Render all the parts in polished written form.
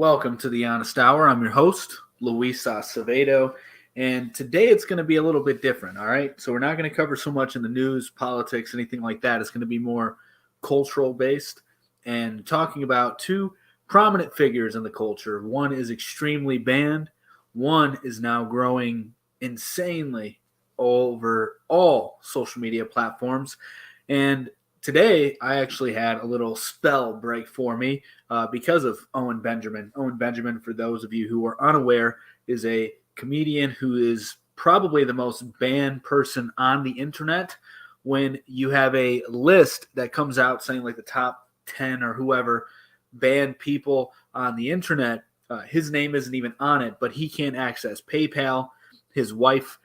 Welcome to the Honest Hour. I'm your host, Luis Acevedo, and today it's going to be a little bit different, all right? So we're not going to cover so much in the news, politics, anything like that. It's going to be more cultural based and talking about two prominent figures in the culture. One is extremely banned, one is now growing insanely over all social media platforms. And today I actually had a little spell break for me because of Owen Benjamin. Owen Benjamin, for those of you who are unaware, is a comedian who is probably the most banned person on the internet. When you have a list that comes out saying like the top 10 or whoever banned people on the internet, his name isn't even on it, but he can't access PayPal. His wife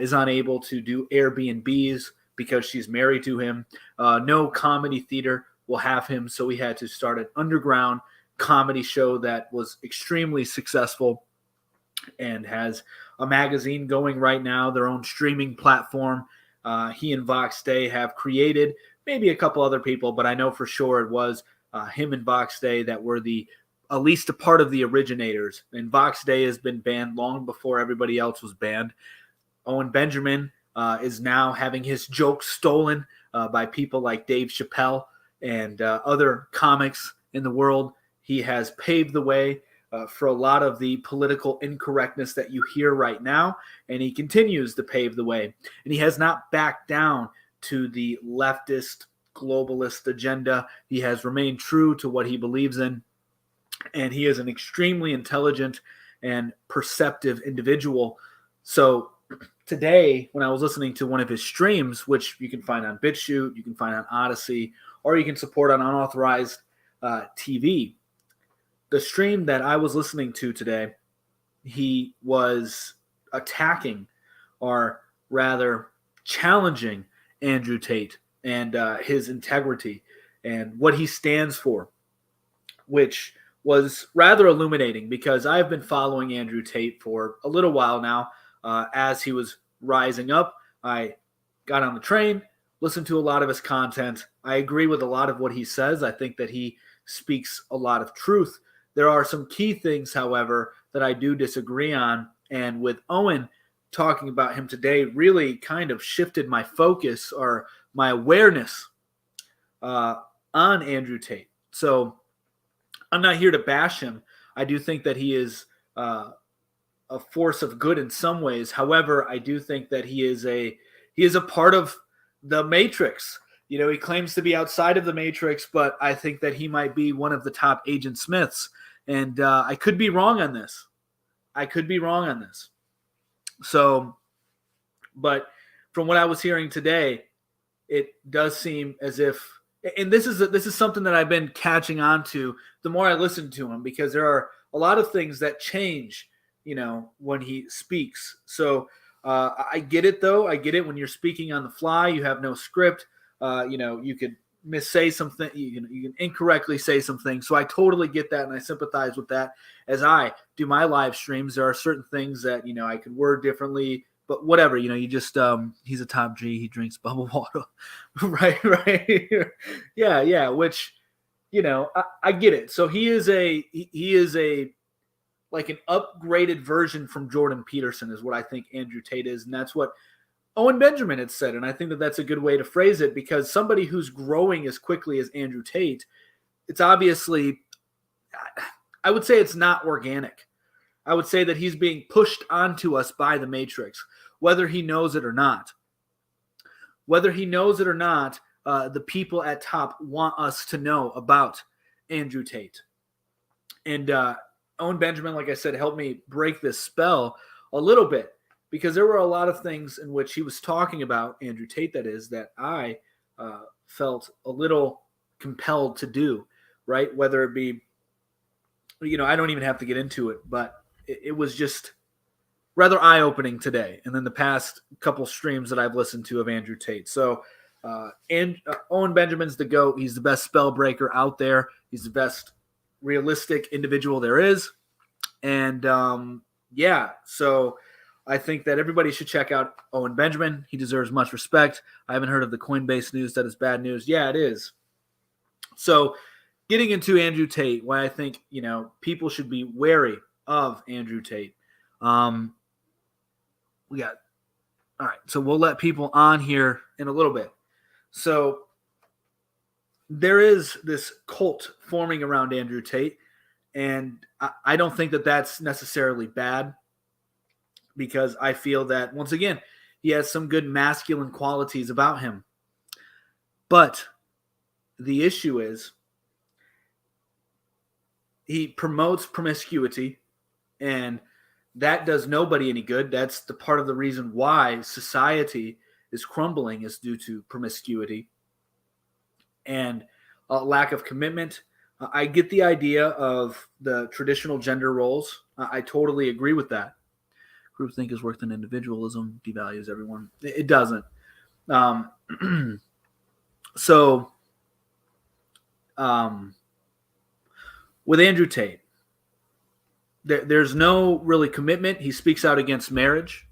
is unable to do Airbnbs because she's married to him. No comedy theater will have him, so he had to start an underground comedy show that was extremely successful and has a magazine going right now, their own streaming platform. He and Vox Day have created, maybe a couple other people, but I know for sure it was him and Vox Day that were at least a part of the originators. And Vox Day has been banned long before everybody else was banned. Owen Benjamin is now having his jokes stolen by people like Dave Chappelle and other comics in the world. He has paved the way for a lot of the political incorrectness that you hear right now, and he continues to pave the way. And he has not backed down to the leftist, globalist agenda. He has remained true to what he believes in, and he is an extremely intelligent and perceptive individual. So today, when I was listening to one of his streams, which you can find on BitChute, you can find on Odyssey, or you can support on unauthorized TV, the stream that I was listening to today, he was attacking, or rather challenging, Andrew Tate and his integrity and what he stands for, which was rather illuminating because I've been following Andrew Tate for a little while now. As he was rising up, I got on the train, listened to a lot of his content. I agree with a lot of what he says. I think that he speaks a lot of truth. There are some key things, however, that I do disagree on. And with Owen talking about him today really kind of shifted my focus or my awareness on Andrew Tate. So I'm not here to bash him. I do think that he is a force of good in some ways. However, I do think that he is a part of the Matrix. You know, he claims to be outside of the Matrix, but I think that he might be one of the top Agent Smiths. And I could be wrong on this. So, but from what I was hearing today, it does seem as if, and this is something that I've been catching on to the more I listen to him, because there are a lot of things that change, you know, when he speaks. So I get it, though. I get it when you're speaking on the fly. You have no script. You could missay something. You can incorrectly say something. So I totally get that, and I sympathize with that. As I do my live streams, there are certain things that, you know, I could word differently. But whatever, you know, you just he's a top G. He drinks bubble water, right. Yeah. Which, you know, I get it. So he is a like an upgraded version from Jordan Peterson is what I think Andrew Tate is. And that's what Owen Benjamin had said. And I think that that's a good way to phrase it, because somebody who's growing as quickly as Andrew Tate, it's obviously, I would say it's not organic. I would say that he's being pushed onto us by the Matrix, whether he knows it or not. Whether he knows it or not, the people at top want us to know about Andrew Tate. And Owen Benjamin, like I said, helped me break this spell a little bit, because there were a lot of things in which he was talking about, Andrew Tate, that is, that I felt a little compelled to do, right? Whether it be, you know, I don't even have to get into it, but it was just rather eye-opening today. And then the past couple streams that I've listened to of Andrew Tate. So Owen Benjamin's the GOAT. He's the best spell breaker out there. He's the best realistic individual there is. And so I think that everybody should check out Owen Benjamin. He deserves much respect. I haven't heard of the Coinbase news that is bad news. Yeah, it is. So getting into Andrew Tate, why I think, people should be wary of Andrew Tate. All right, so we'll let people on here in a little bit. So there is this cult forming around Andrew Tate, and I don't think that that's necessarily bad, because I feel that, once again, he has some good masculine qualities about him. But the issue is he promotes promiscuity, and that does nobody any good. That's the part of the reason why society is crumbling, is due to promiscuity and lack of commitment. I get the idea of the traditional gender roles. I totally agree with that. Groupthink is worse than individualism, devalues everyone. It doesn't. With Andrew Tate, there's no really commitment. He speaks out against marriage.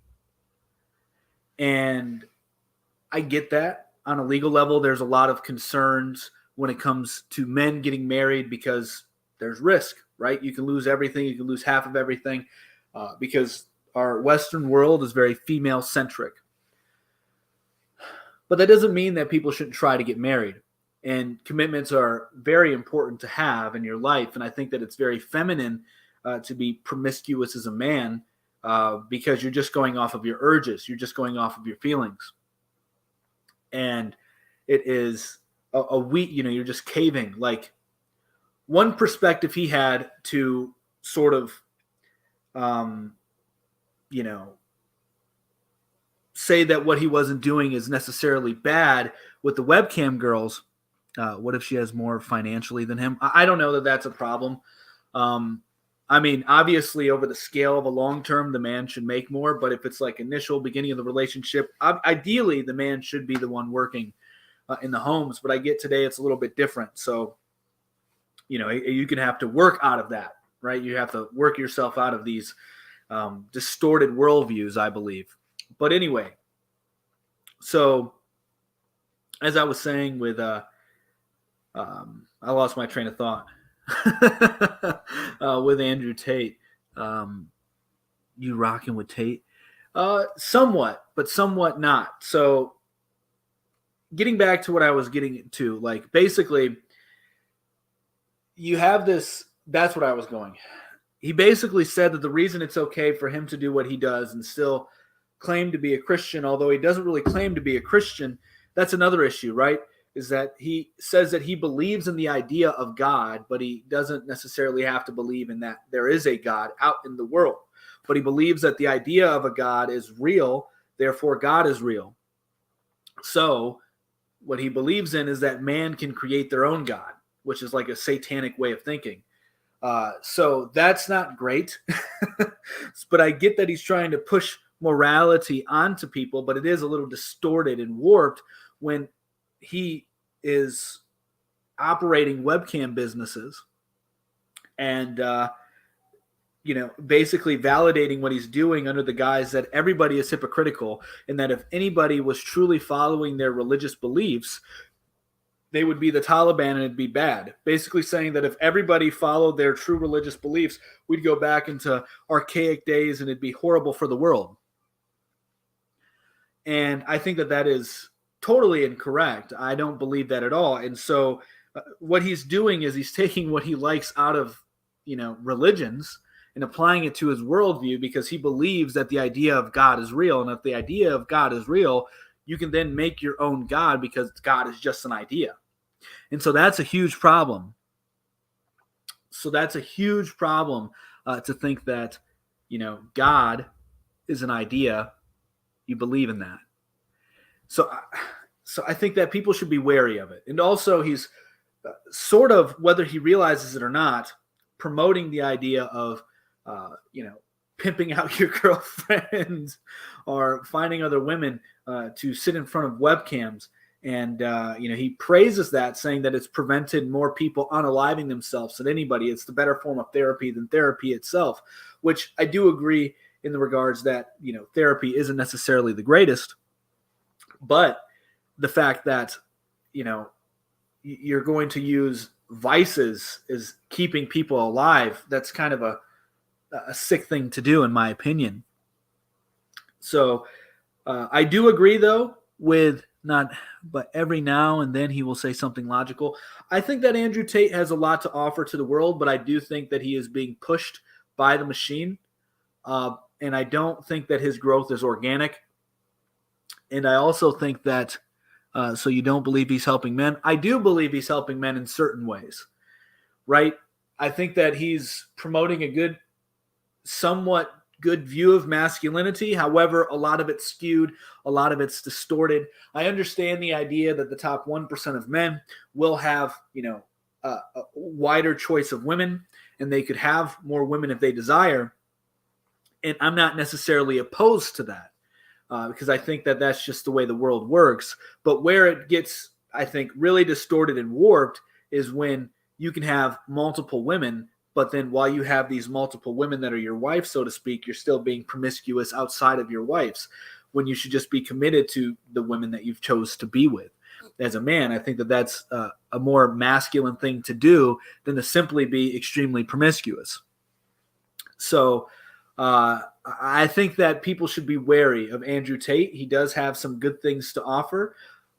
And I get that. On a legal level, there's a lot of concerns when it comes to men getting married, because there's risk, right? You can lose everything. You can lose half of everything, because our Western world is very female-centric. But that doesn't mean that people shouldn't try to get married. And commitments are very important to have in your life. And I think that it's very feminine to be promiscuous as a man, because you're just going off of your urges. You're just going off of your feelings. And it is you're just caving. Like, one perspective he had to sort of, say that what he wasn't doing is necessarily bad with the webcam girls. What if she has more financially than him? I don't know that that's a problem. Obviously, over the scale of a long term, the man should make more. But if it's like initial beginning of the relationship, ideally, the man should be the one working in the homes. But I get today it's a little bit different. So, you can have to work out of that, right? You have to work yourself out of these distorted worldviews, I believe. But anyway, so as I was saying with, I lost my train of thought with Andrew Tate. You rocking with Tate? Somewhat, but somewhat not. So getting back to what I was getting to, like, basically you have this, that's what I was going. He basically said that the reason it's okay for him to do what he does and still claim to be a Christian, although he doesn't really claim to be a Christian, that's another issue, right? Is that he says that he believes in the idea of God, but he doesn't necessarily have to believe in that there is a God out in the world. But he believes that the idea of a God is real, therefore God is real. So what he believes in is that man can create their own God, which is like a satanic way of thinking. So that's not great. But I get that he's trying to push morality onto people, but it is a little distorted and warped when he is operating webcam businesses and, basically validating what he's doing under the guise that everybody is hypocritical, and that if anybody was truly following their religious beliefs, they would be the Taliban and it'd be bad. Basically saying that if everybody followed their true religious beliefs, we'd go back into archaic days and it'd be horrible for the world. And I think that that is totally incorrect. I don't believe that at all. And so what he's doing is he's taking what he likes out of, religions and applying it to his worldview, because he believes that the idea of God is real. And if the idea of God is real, you can then make your own God, because God is just an idea. And so that's a huge problem. So that's a huge problem to think that, God is an idea. You believe in that. So I think that people should be wary of it. And also he's sort of, whether he realizes it or not, promoting the idea of, pimping out your girlfriend or finding other women to sit in front of webcams. And, he praises that, saying that it's prevented more people unaliving themselves than anybody. It's the better form of therapy than therapy itself, which I do agree in the regards that, therapy isn't necessarily the greatest. But the fact that, you're going to use vices is keeping people alive, that's kind of a sick thing to do, in my opinion. So I do agree, though, with not, but every now and then he will say something logical. I think that Andrew Tate has a lot to offer to the world, but I do think that he is being pushed by the machine. And I don't think that his growth is organic. And I also think that, so you don't believe he's helping men? I do believe he's helping men in certain ways, right? I think that he's promoting a somewhat good view of masculinity. However, a lot of it's skewed, a lot of it's distorted. I understand the idea that the top 1% of men will have, a wider choice of women, and they could have more women if they desire. And I'm not necessarily opposed to that, because I think that that's just the way the world works. But where it gets, I think, really distorted and warped is when you can have multiple women, but then while you have these multiple women that are your wife, so to speak, you're still being promiscuous outside of your wife's, when you should just be committed to the women that you've chose to be with. As a man, I think that that's a more masculine thing to do than to simply be extremely promiscuous. So I think that people should be wary of Andrew Tate. He does have some good things to offer,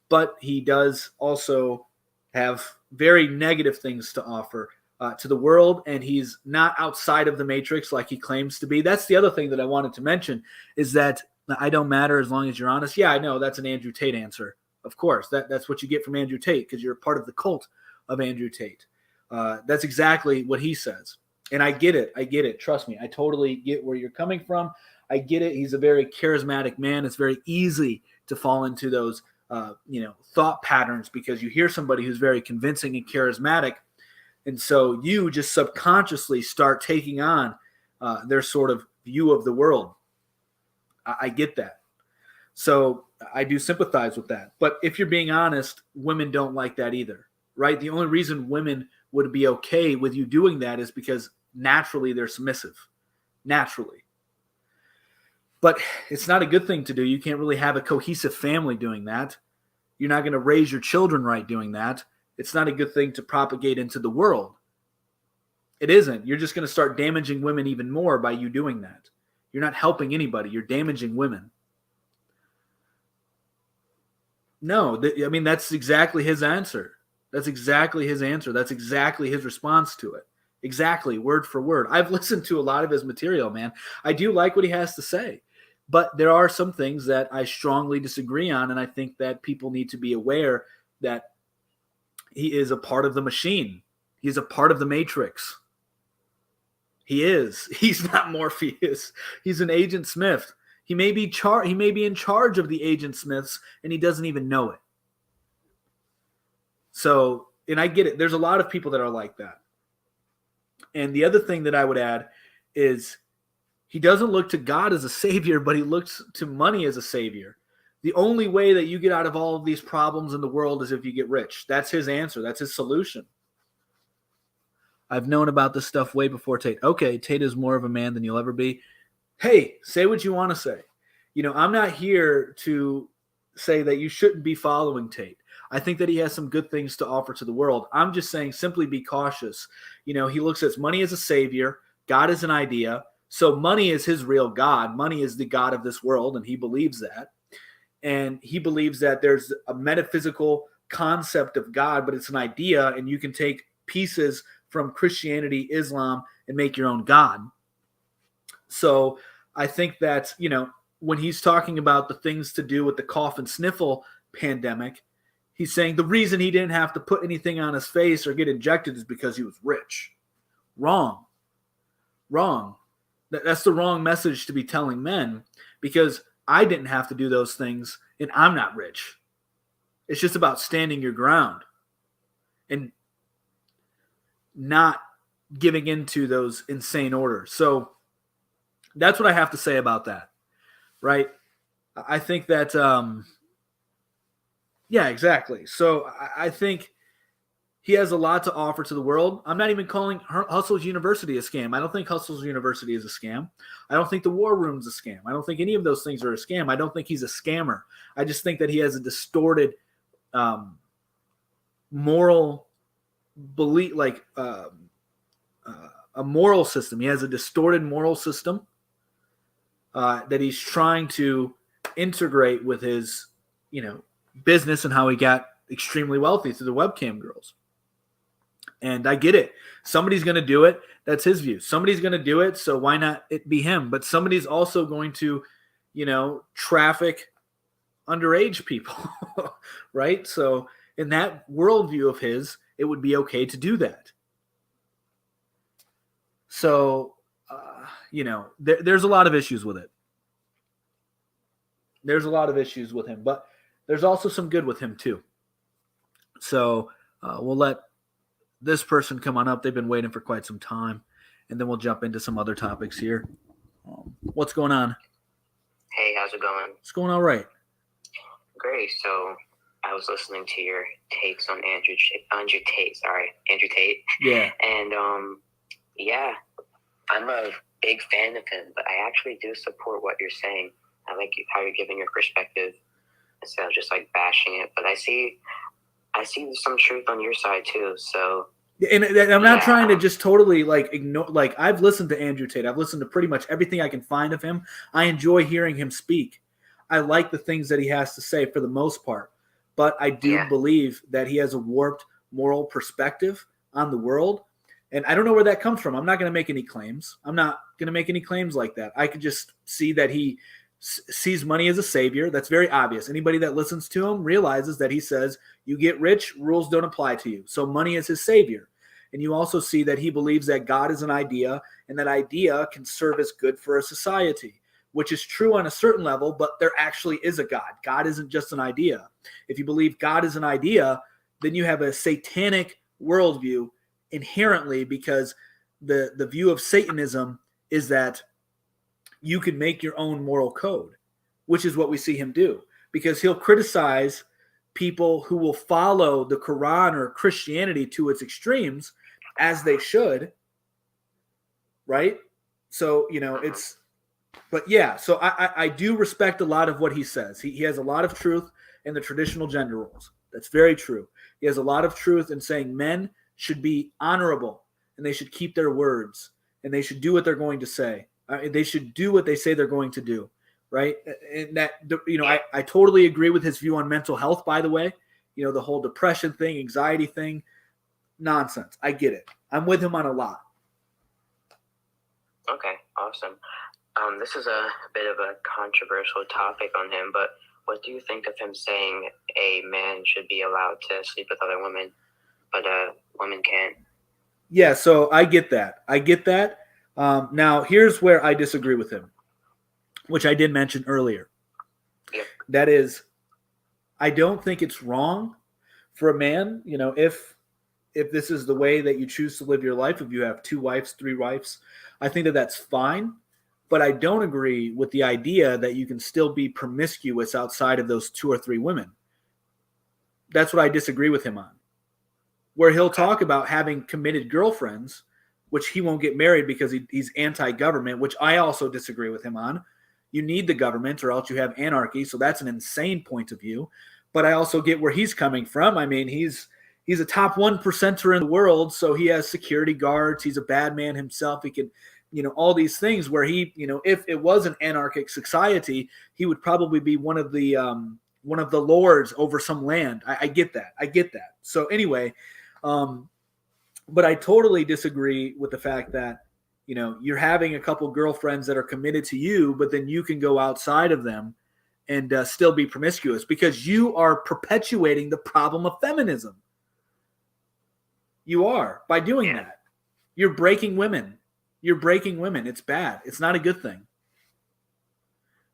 but he does also have very negative things to offer to the world, and he's not outside of the matrix like he claims to be. That's the other thing that I wanted to mention, is that I don't matter as long as you're honest. Yeah, I know that's an Andrew Tate answer. Of course, that's what you get from Andrew Tate, because you're a part of the cult of Andrew Tate. That's exactly what he says. And I get it. Trust me. I totally get where you're coming from. I get it. He's a very charismatic man. It's very easy to fall into those, thought patterns, because you hear somebody who's very convincing and charismatic. And so you just subconsciously start taking on their sort of view of the world. I get that. So I do sympathize with that. But if you're being honest, women don't like that either, right? The only reason women would be okay with you doing that is because naturally they're submissive. Naturally. But it's not a good thing to do. You can't really have a cohesive family doing that. You're not going to raise your children right doing that. It's not a good thing to propagate into the world. It isn't. You're just going to start damaging women even more by you doing that. You're not helping anybody. You're damaging women. No, that's exactly his answer. That's exactly his answer. That's exactly his response to it. Exactly, word for word. I've listened to a lot of his material, man. I do like what he has to say. But there are some things that I strongly disagree on, and I think that people need to be aware that he is a part of the machine. He's a part of the matrix. He is. He's not Morpheus. He's an Agent Smith. He may be in charge of the Agent Smiths, and he doesn't even know it. So, and I get it. There's a lot of people that are like that. And the other thing that I would add is he doesn't look to God as a savior, but he looks to money as a savior. The only way that you get out of all of these problems in the world is if you get rich. That's his answer. That's his solution. I've known about this stuff way before Tate. Okay, Tate is more of a man than you'll ever be. Hey, say what you want to say. I'm not here to say that you shouldn't be following Tate. I think that he has some good things to offer to the world. I'm just saying simply be cautious. He looks at money as a savior. God is an idea. So money is his real God. Money is the God of this world, and he believes that. And he believes that there's a metaphysical concept of God, but it's an idea, and you can take pieces from Christianity, Islam, and make your own God. So I think that, when he's talking about the things to do with the cough and sniffle pandemic, he's saying the reason he didn't have to put anything on his face or get injected is because he was rich. Wrong. That's the wrong message to be telling men, because I didn't have to do those things and I'm not rich. It's just about standing your ground and not giving into those insane orders. So that's what I have to say about that, right? I think that, yeah, exactly. So I think he has a lot to offer to the world. I'm not even calling Hustle's University a scam. I don't think Hustle's University is a scam. I don't think the War Room's a scam. I don't think any of those things are a scam. I don't think he's a scammer. I just think that he has a distorted moral belief, like a moral system. He has a distorted moral system that he's trying to integrate with his, business and how he got extremely wealthy through the webcam girls. And I get it. Somebody's going to do it. That's his view. Somebody's going to do it, so why not it be him? But somebody's also going to, traffic underage people, right? So in that worldview of his, it would be okay to do that. So, there's a lot of issues with it. There's a lot of issues with him, but there's also some good with him too. So we'll let this person come on up. They've been waiting for quite some time, and then we'll jump into some other topics here. What's going on? Hey, how's it going? It's going all right. Great. So I was listening to your takes on Andrew Tate. Yeah. And yeah, I'm a big fan of him, but I actually do support what you're saying. I like how you're giving your perspective instead of just like bashing it. But I see some truth on your side too. So. And I'm not trying to just totally like ignore. Like, I've listened to Andrew Tate. I've listened to pretty much everything I can find of him. I enjoy hearing him speak. I like the things that he has to say for the most part. But I do believe that he has a warped moral perspective on the world. And I don't know where that comes from. I'm not going to make any claims. I'm not going to make any claims like that. I could just see that he sees money as a savior. That's very obvious. Anybody that listens to him realizes that he says, you get rich, rules don't apply to you. So money is his savior. And you also see that he believes that God is an idea, and that idea can serve as good for a society, which is true on a certain level, but there actually is a God. God isn't just an idea. If you believe God is an idea, then you have a satanic worldview inherently, because the view of Satanism is that you can make your own moral code, which is what we see him do, because he'll criticize people who will follow the Quran or Christianity to its extremes, as they should, right? So, so I do respect a lot of what he says. He has a lot of truth in the traditional gender roles. That's very true. He has a lot of truth in saying men should be honorable, and they should keep their words, and they should do what they're going to say. They should do what they say they're going to do, right? And that, I totally agree with his view on mental health, by the way. The whole depression thing, anxiety thing, nonsense. I get it. I'm with him on a lot. Okay, awesome. This is a bit of a controversial topic on him, but what do you think of him saying a man should be allowed to sleep with other women, but a woman can't? Yeah, so I get that. Now, here's where I disagree with him, which I did mention earlier. Yep. That is, I don't think it's wrong for a man, if this is the way that you choose to live your life, if you have 2 wives, 3 wives, I think that that's fine. But I don't agree with the idea that you can still be promiscuous outside of those 2 or 3 women. That's what I disagree with him on. Where he'll talk about having committed girlfriends, which he won't get married because he's anti-government, which I also disagree with him on. You need the government or else you have anarchy. So that's an insane point of view. But I also get where he's coming from. I mean, he's a top 1%er in the world, so he has security guards. He's a bad man himself. He can, all these things where he, if it was an anarchic society, he would probably be one of the lords over some land. I get that. So anyway, but I totally disagree with the fact that, you're having a couple girlfriends that are committed to you, but then you can go outside of them and still be promiscuous, because you are perpetuating the problem of feminism. You are, by doing that. You're breaking women. It's bad. It's not a good thing.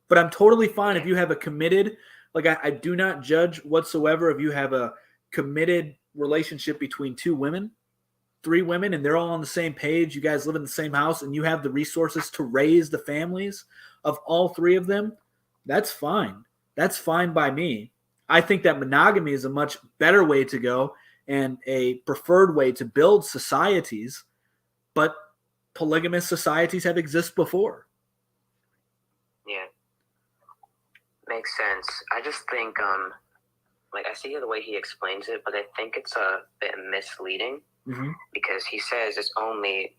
But I'm totally fine if you have a committed, like I do not judge whatsoever if you have a committed relationship between 2 women, 3 women, and they're all on the same page. You guys live in the same house and you have the resources to raise the families of all 3 of them. That's fine. That's fine by me. I think that monogamy is a much better way to go and a preferred way to build societies, but polygamous societies have existed before. Yeah. Makes sense. I just think, I see the way he explains it, but I think it's a bit misleading. Mm-hmm. because he says it's only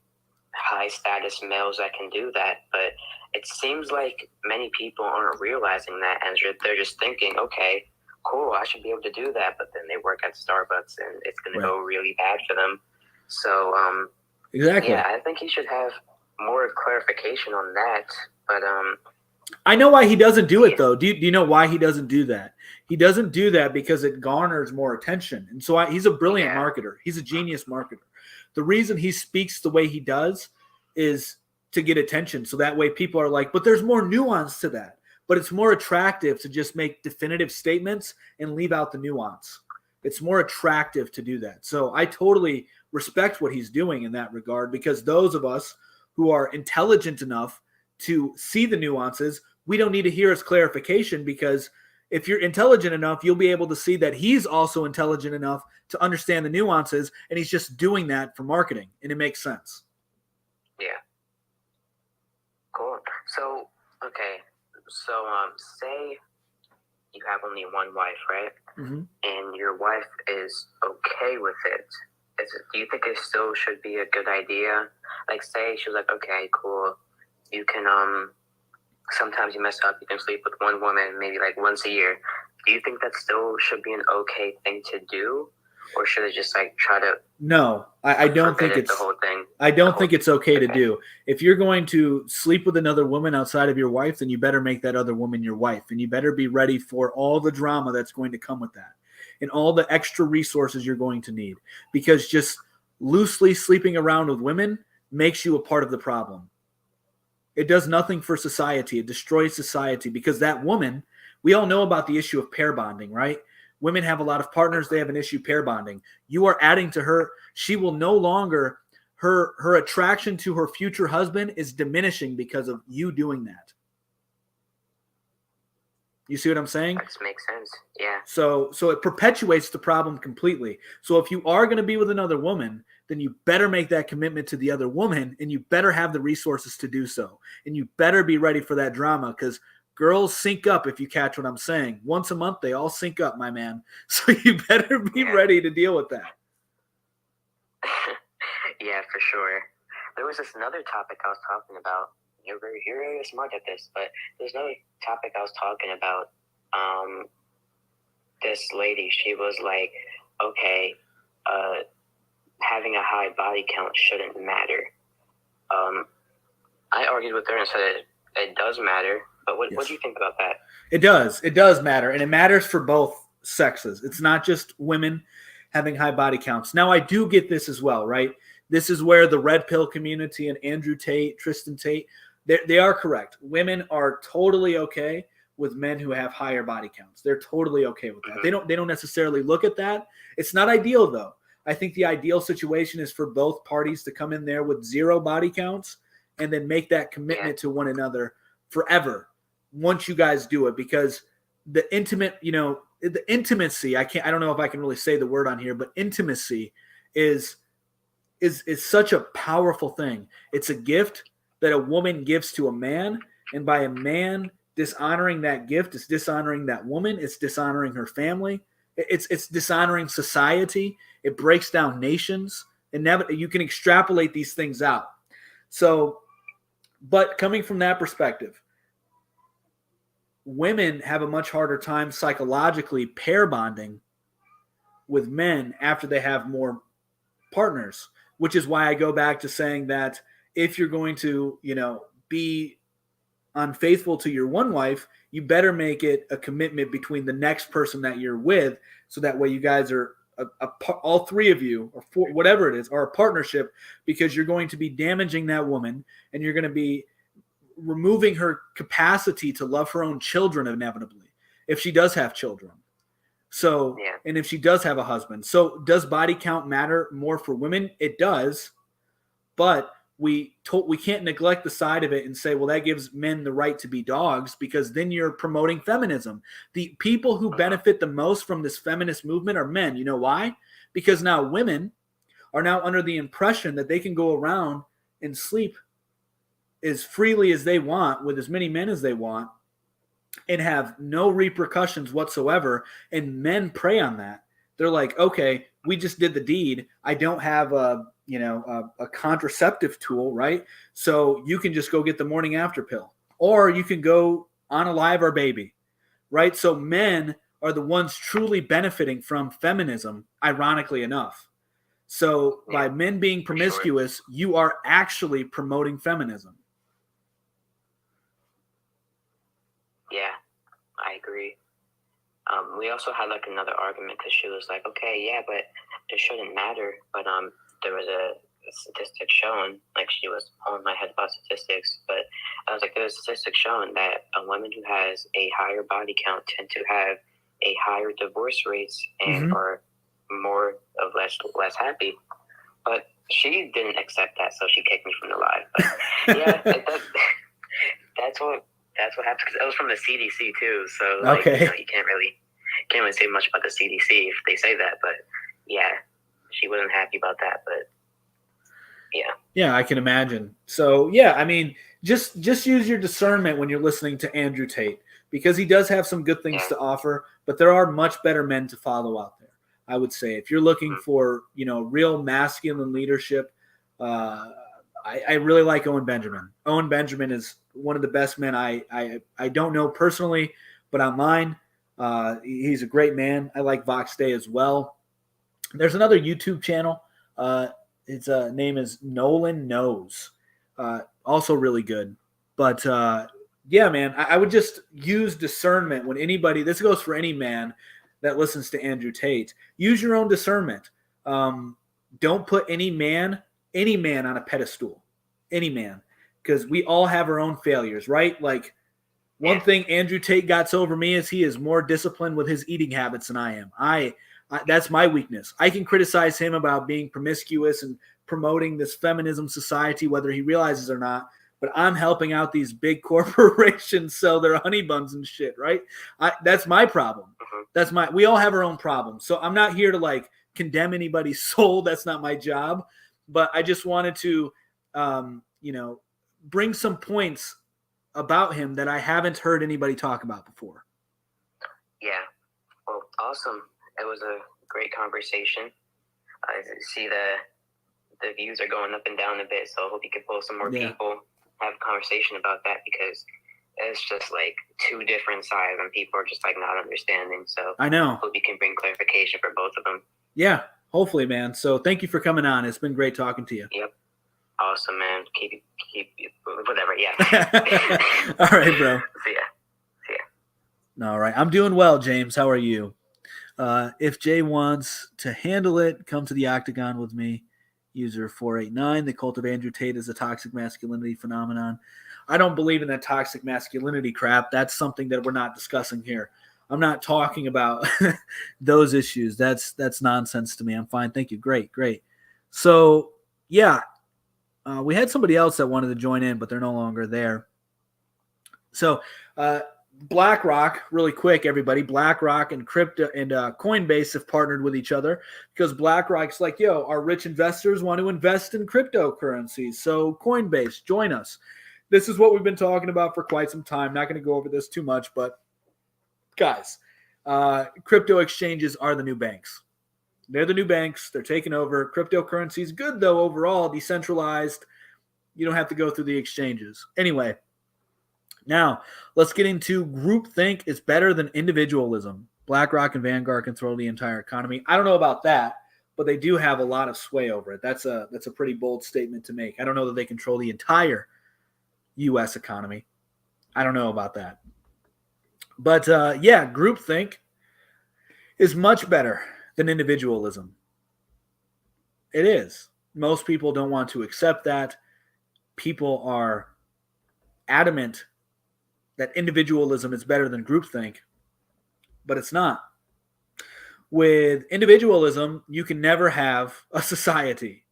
high status males that can do that. But it seems like many people aren't realizing that, and they're just thinking, okay, cool, I should be able to do that. But then they work at Starbucks and it's going to go really bad for them. So, exactly. Yeah, I think he should have more clarification on that. But I know why he doesn't do it, though. Do you know why he doesn't do that? He doesn't do that because it garners more attention. And so he's a brilliant marketer. He's a genius marketer. The reason he speaks the way he does is to get attention. So that way people are like, but there's more nuance to that. But it's more attractive to just make definitive statements and leave out the nuance. It's more attractive to do that. So I totally respect what he's doing in that regard, because those of us who are intelligent enough to see the nuances, we don't need to hear his clarification, because if you're intelligent enough, you'll be able to see that he's also intelligent enough to understand the nuances, and he's just doing that for marketing, and it makes sense. Yeah. Cool. So, okay. So, say you have only one wife, right? Mm-hmm. And your wife is okay with it. Do you think it still should be a good idea? Like, say she was like, okay, cool. You can, sometimes you mess up. You can sleep with one woman maybe like once a year. Do you think that still should be an okay thing to do? Or should it just like try to? No, I don't think it's the whole thing. I don't think it's okay to do. If you're going to sleep with another woman outside of your wife, then you better make that other woman your wife, and you better be ready for all the drama that's going to come with that, and all the extra resources you're going to need. Because just loosely sleeping around with women makes you a part of the problem. It does nothing for society. It destroys society, because that woman, we all know about the issue of pair bonding, right? Women have a lot of partners. They have an issue pair bonding. You are adding to her. She will no longer, her attraction to her future husband is diminishing because of you doing that. You see what I'm saying? That makes sense. Yeah. So it perpetuates the problem completely. So if you are going to be with another woman, then you better make that commitment to the other woman, and you better have the resources to do so. And you better be ready for that drama, because girls sync up, if you catch what I'm saying. Once a month, they all sync up, my man. So you better be ready to deal with that. Yeah, for sure. There was this another topic I was talking about. You're very smart at this, but there's another topic I was talking about. This lady, she was like, okay, having a high body count shouldn't matter. I argued with her and said it does matter. But what do you think about that? It does. It does matter. And it matters for both sexes. It's not just women having high body counts. Now, I do get this as well, right? This is where the red pill community and Andrew Tate, Tristan Tate, they are correct. Women are totally okay with men who have higher body counts. They're totally okay with that. Mm-hmm. They don't necessarily look at that. It's not ideal, though. I think the ideal situation is for both parties to come in there with 0 body counts and then make that commitment to one another forever once you guys do it, because the intimacy, I don't know if I can really say the word on here, but intimacy is such a powerful thing. It's a gift that a woman gives to a man, and by a man dishonoring that gift, it's dishonoring that woman, it's dishonoring her family, it's dishonoring society. It breaks down nations, and you can extrapolate these things out. So, but coming from that perspective, women have a much harder time psychologically pair bonding with men after they have more partners, which is why I go back to saying that if you're going to, be unfaithful to your one wife, you better make it a commitment between the next person that you're with, so that way you guys are all 3 of you, or 4, whatever it is, are a partnership, because you're going to be damaging that woman, and you're going to be removing her capacity to love her own children inevitably, if she does have children. So, and if she does have a husband. So does body count matter more for women? It does, but we can't neglect the side of it and say, well, that gives men the right to be dogs, because then you're promoting feminism. The people who benefit the most from this feminist movement are men. You know why? Because now women are now under the impression that they can go around and sleep as freely as they want with as many men as they want and have no repercussions whatsoever. And men prey on that. They're like, okay, we just did the deed. I don't have a contraceptive tool, right? So you can just go get the morning after pill, or you can go unalive our baby, right? So men are the ones truly benefiting from feminism, ironically enough. So by men being promiscuous, you are actually promoting feminism. Yeah, I agree. We also had like another argument because she was like, okay, yeah, but it shouldn't matter. But there was a statistic showing, like she was pulling my head about statistics, but I was like, there's a statistic showing that a woman who has a higher body count tend to have a higher divorce rates and are more of less happy. But she didn't accept that, so she kicked me from the live. But yeah, that's what happened, because it was from the CDC too. So like, you can't really say much about the CDC if they say that. But yeah, she wasn't happy about that. But yeah, I can imagine. So yeah, I mean, just use your discernment when you're listening to Andrew Tate, because he does have some good things to offer, but there are much better men to follow out there. I would say if you're looking for real masculine leadership, I really like Owen Benjamin. Owen Benjamin is one of the best men I don't know personally, but online, he's a great man. I like Vox Day as well. There's another YouTube channel. His name is Nolan Knows. Also really good. But yeah, man, I would just use discernment when anybody, this goes for any man that listens to Andrew Tate. Use your own discernment. Don't put any man on a pedestal. Any man. Because we all have our own failures, right? Like, one thing Andrew Tate got over me is he is more disciplined with his eating habits than I am. That's my weakness. I can criticize him about being promiscuous and promoting this feminism society, whether he realizes or not, but I'm helping out these big corporations sell their honey buns and shit, right? That's my problem. We all have our own problems. So I'm not here to like condemn anybody's soul. That's not my job. But I just wanted to, bring some points about him that I haven't heard anybody talk about before. Yeah. Well, awesome. It was a great conversation. I see the views are going up and down a bit, so I hope you can pull some more people, have a conversation about that, because it's just like two different sides and people are just like not understanding. So I know. Hope you can bring clarification for both of them. Yeah, hopefully, man. So thank you for coming on. It's been great talking to you. Yep. Awesome, man. Keep whatever. Yeah. All right, bro. See ya. All right. I'm doing well, James. How are you? If Jay wants to handle it, come to the Octagon with me. User 489. The cult of Andrew Tate is a toxic masculinity phenomenon. I don't believe in that toxic masculinity crap. That's something that we're not discussing here. I'm not talking about those issues. That's nonsense to me. I'm fine. Thank you. Great. So, yeah. We had somebody else that wanted to join in, but they're no longer there. So, BlackRock, really quick, everybody. BlackRock and crypto and Coinbase have partnered with each other because BlackRock's like, yo, our rich investors want to invest in cryptocurrencies. So Coinbase, join us. This is what we've been talking about for quite some time. Not going to go over this too much, but guys, crypto exchanges are the new banks. They're the new banks. They're taking over. Cryptocurrency is good, though, overall, decentralized. You don't have to go through the exchanges. Anyway, now let's get into groupthink is better than individualism. BlackRock and Vanguard control the entire economy. I don't know about that, but they do have a lot of sway over it. That's a pretty bold statement to make. I don't know that they control the entire U.S. economy. I don't know about that. But, yeah, groupthink is much better than individualism. It is. Most people don't want to accept that. People are adamant that individualism is better than groupthink, but it's not. With individualism, you can never have a society.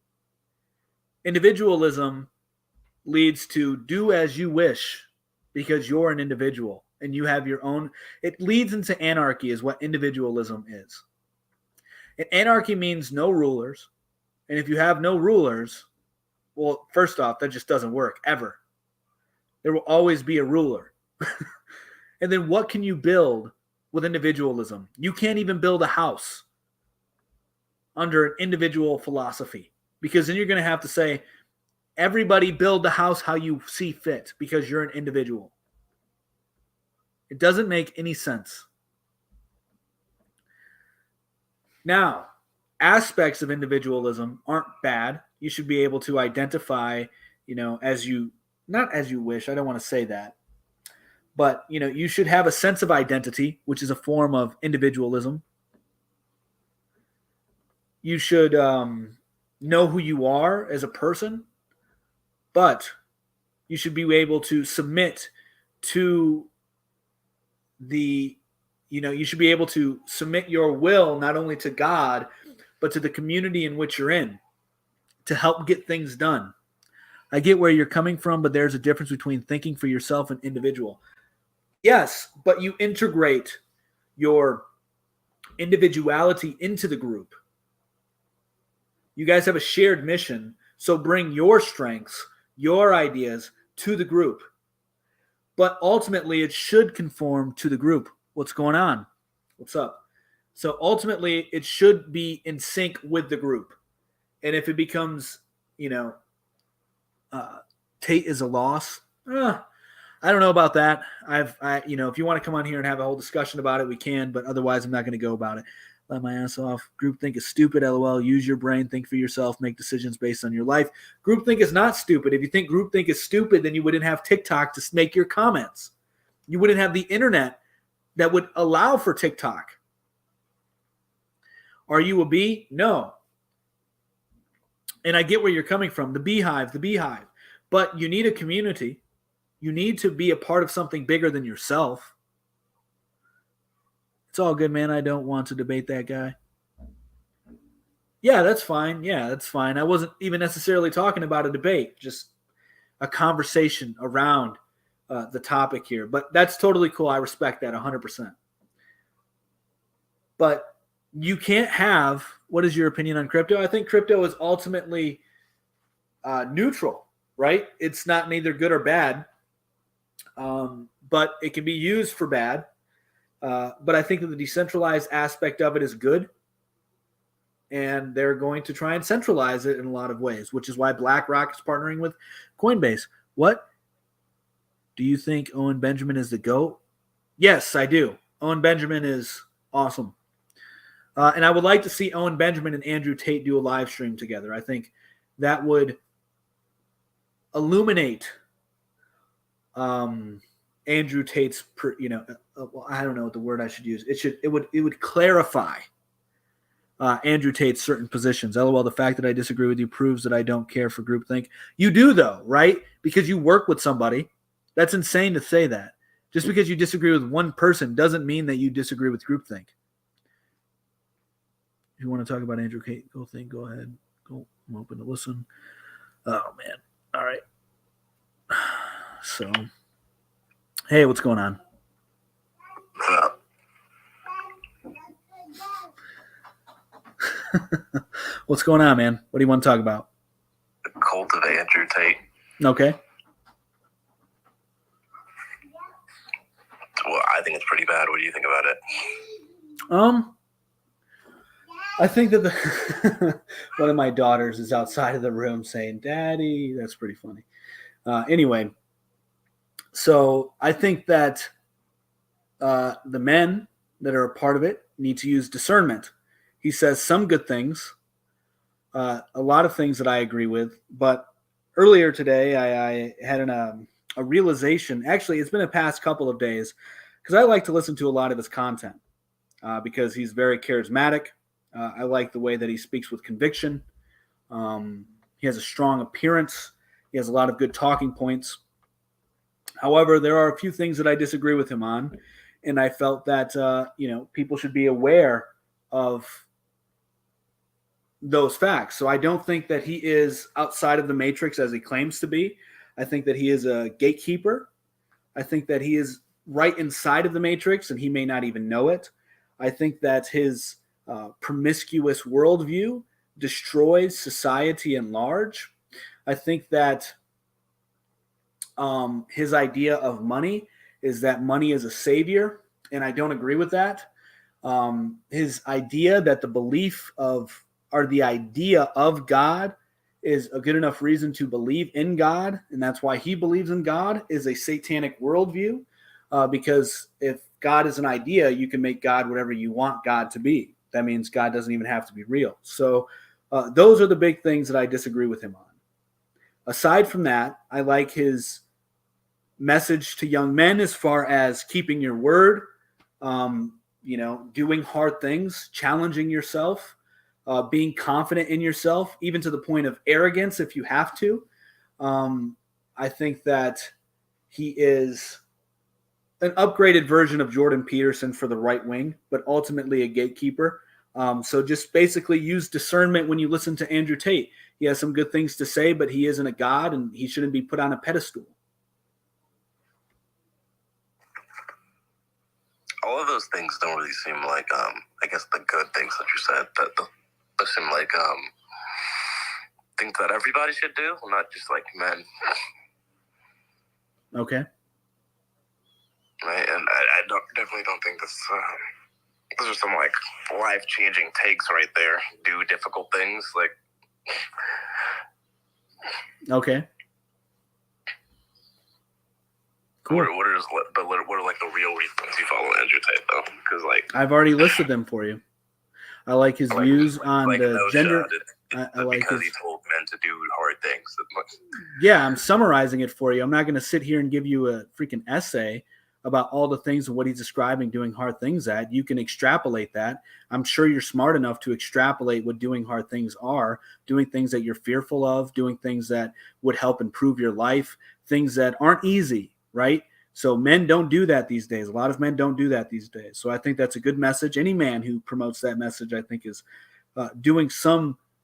Individualism leads to do as you wish because you're an individual and you have your own. It leads into anarchy is what individualism is. And anarchy means no rulers. And if you have no rulers, well, first off, that just doesn't work ever. There will always be a ruler. And then what can you build with individualism? You can't even build a house. under an individual philosophy, because then you're going to have to say, everybody build the house how you see fit because you're an individual. It doesn't make any sense. Now, aspects of individualism aren't bad. You should be able to identify, not as you wish. I don't want to say that. But, you should have a sense of identity, which is a form of individualism. You should know who you are as a person, but you should be able to submit to you should be able to submit your will not only to God, but to the community in which you're in to help get things done. I get where you're coming from, but there's a difference between thinking for yourself and individual. Yes, but you integrate your individuality into the group. You guys have a shared mission, so bring your strengths, your ideas to the group. But ultimately, it should conform to the group. What's going on? What's up? So ultimately, it should be in sync with the group. And if it becomes, Tate is a loss, I don't know about that. If you want to come on here and have a whole discussion about it, we can. But otherwise, I'm not going to go about it. Let my ass off. Groupthink is stupid, LOL. Use your brain. Think for yourself. Make decisions based on your life. Groupthink is not stupid. If you think groupthink is stupid, then you wouldn't have TikTok to make your comments. You wouldn't have the internet that would allow for TikTok. Are you a bee? No. And I get where you're coming from. The beehive. But you need a community. You need to be a part of something bigger than yourself. It's all good, man. I don't want to debate that guy. Yeah, that's fine. I wasn't even necessarily talking about a debate, just a conversation around the topic here. But that's totally cool. I respect that 100%. But you can't have, what is your opinion on crypto? I think crypto is ultimately neutral, right? It's not neither good or bad, but it can be used for bad. But I think that the decentralized aspect of it is good. And they're going to try and centralize it in a lot of ways, which is why BlackRock is partnering with Coinbase. What? Do you think Owen Benjamin is the GOAT? Yes, I do. Owen Benjamin is awesome. And I would like to see Owen Benjamin and Andrew Tate do a live stream together. I think that would illuminate Andrew Tate's, I don't know what the word I should use. It would clarify Andrew Tate's certain positions. LOL, the fact that I disagree with you proves that I don't care for groupthink. You do though, right? Because you work with somebody. That's insane to say that. Just because you disagree with one person doesn't mean that you disagree with groupthink. If you want to talk about Andrew Tate, go ahead. Go. I'm open to listen. Oh man. All right. So, hey, what's going on? What's going on, man? What do you want to talk about? The cult of Andrew Tate. Okay. Well, I think it's pretty bad. What do you think about it? I think that one of my daughters is outside of the room saying, "Daddy." That's pretty funny. Anyway, so I think that the men that are a part of it need to use discernment. He says some good things, a lot of things that I agree with. But earlier today, I had a realization. Actually, it's been the past couple of days because I like to listen to a lot of his content because he's very charismatic. I like the way that he speaks with conviction. He has a strong appearance. He has a lot of good talking points. However, there are a few things that I disagree with him on, and I felt that people should be aware of those facts. So I don't think that he is outside of the matrix as he claims to be. I think that he is a gatekeeper. I think that he is right inside of the matrix, and he may not even know it. I think that his promiscuous worldview destroys society at large. I think that his idea of money is that money is a savior, and I don't agree with that. His idea that the belief of are the idea of God is a good enough reason to believe in God, and that's why he believes in God, is a satanic worldview. Because if God is an idea, you can make God whatever you want God to be. That means God doesn't even have to be real. So those are the big things that I disagree with him on. Aside from that, I like his message to young men as far as keeping your word, doing hard things, challenging yourself, being confident in yourself, even to the point of arrogance if you have to. I think that he is an upgraded version of Jordan Peterson for the right wing, but ultimately a gatekeeper. So just basically use discernment when you listen to Andrew Tate. He has some good things to say, but he isn't a god, and he shouldn't be put on a pedestal. All of those things don't really seem like, I guess the good things that you said, those seem like things that everybody should do, not just like men. Okay. Right, and I definitely don't think this. Those are some like life-changing takes right there. Do difficult things, like. Okay. Cool. What are like the real reasons you follow Andrew Tate though? Because like I've already listed them for you. I like his views on the gender. I like because his, he told men to do hard things. Yeah, I'm summarizing it for you. I'm not going to sit here and give you a freaking essay about all the things of what he's describing doing hard things at. You can extrapolate that. I'm sure you're smart enough to extrapolate what doing hard things are, doing things that you're fearful of, doing things that would help improve your life, things that aren't easy, right? So men don't do that these days. A lot of men don't do that these days. So I think that's a good message. Any man who promotes that message, I think, is doing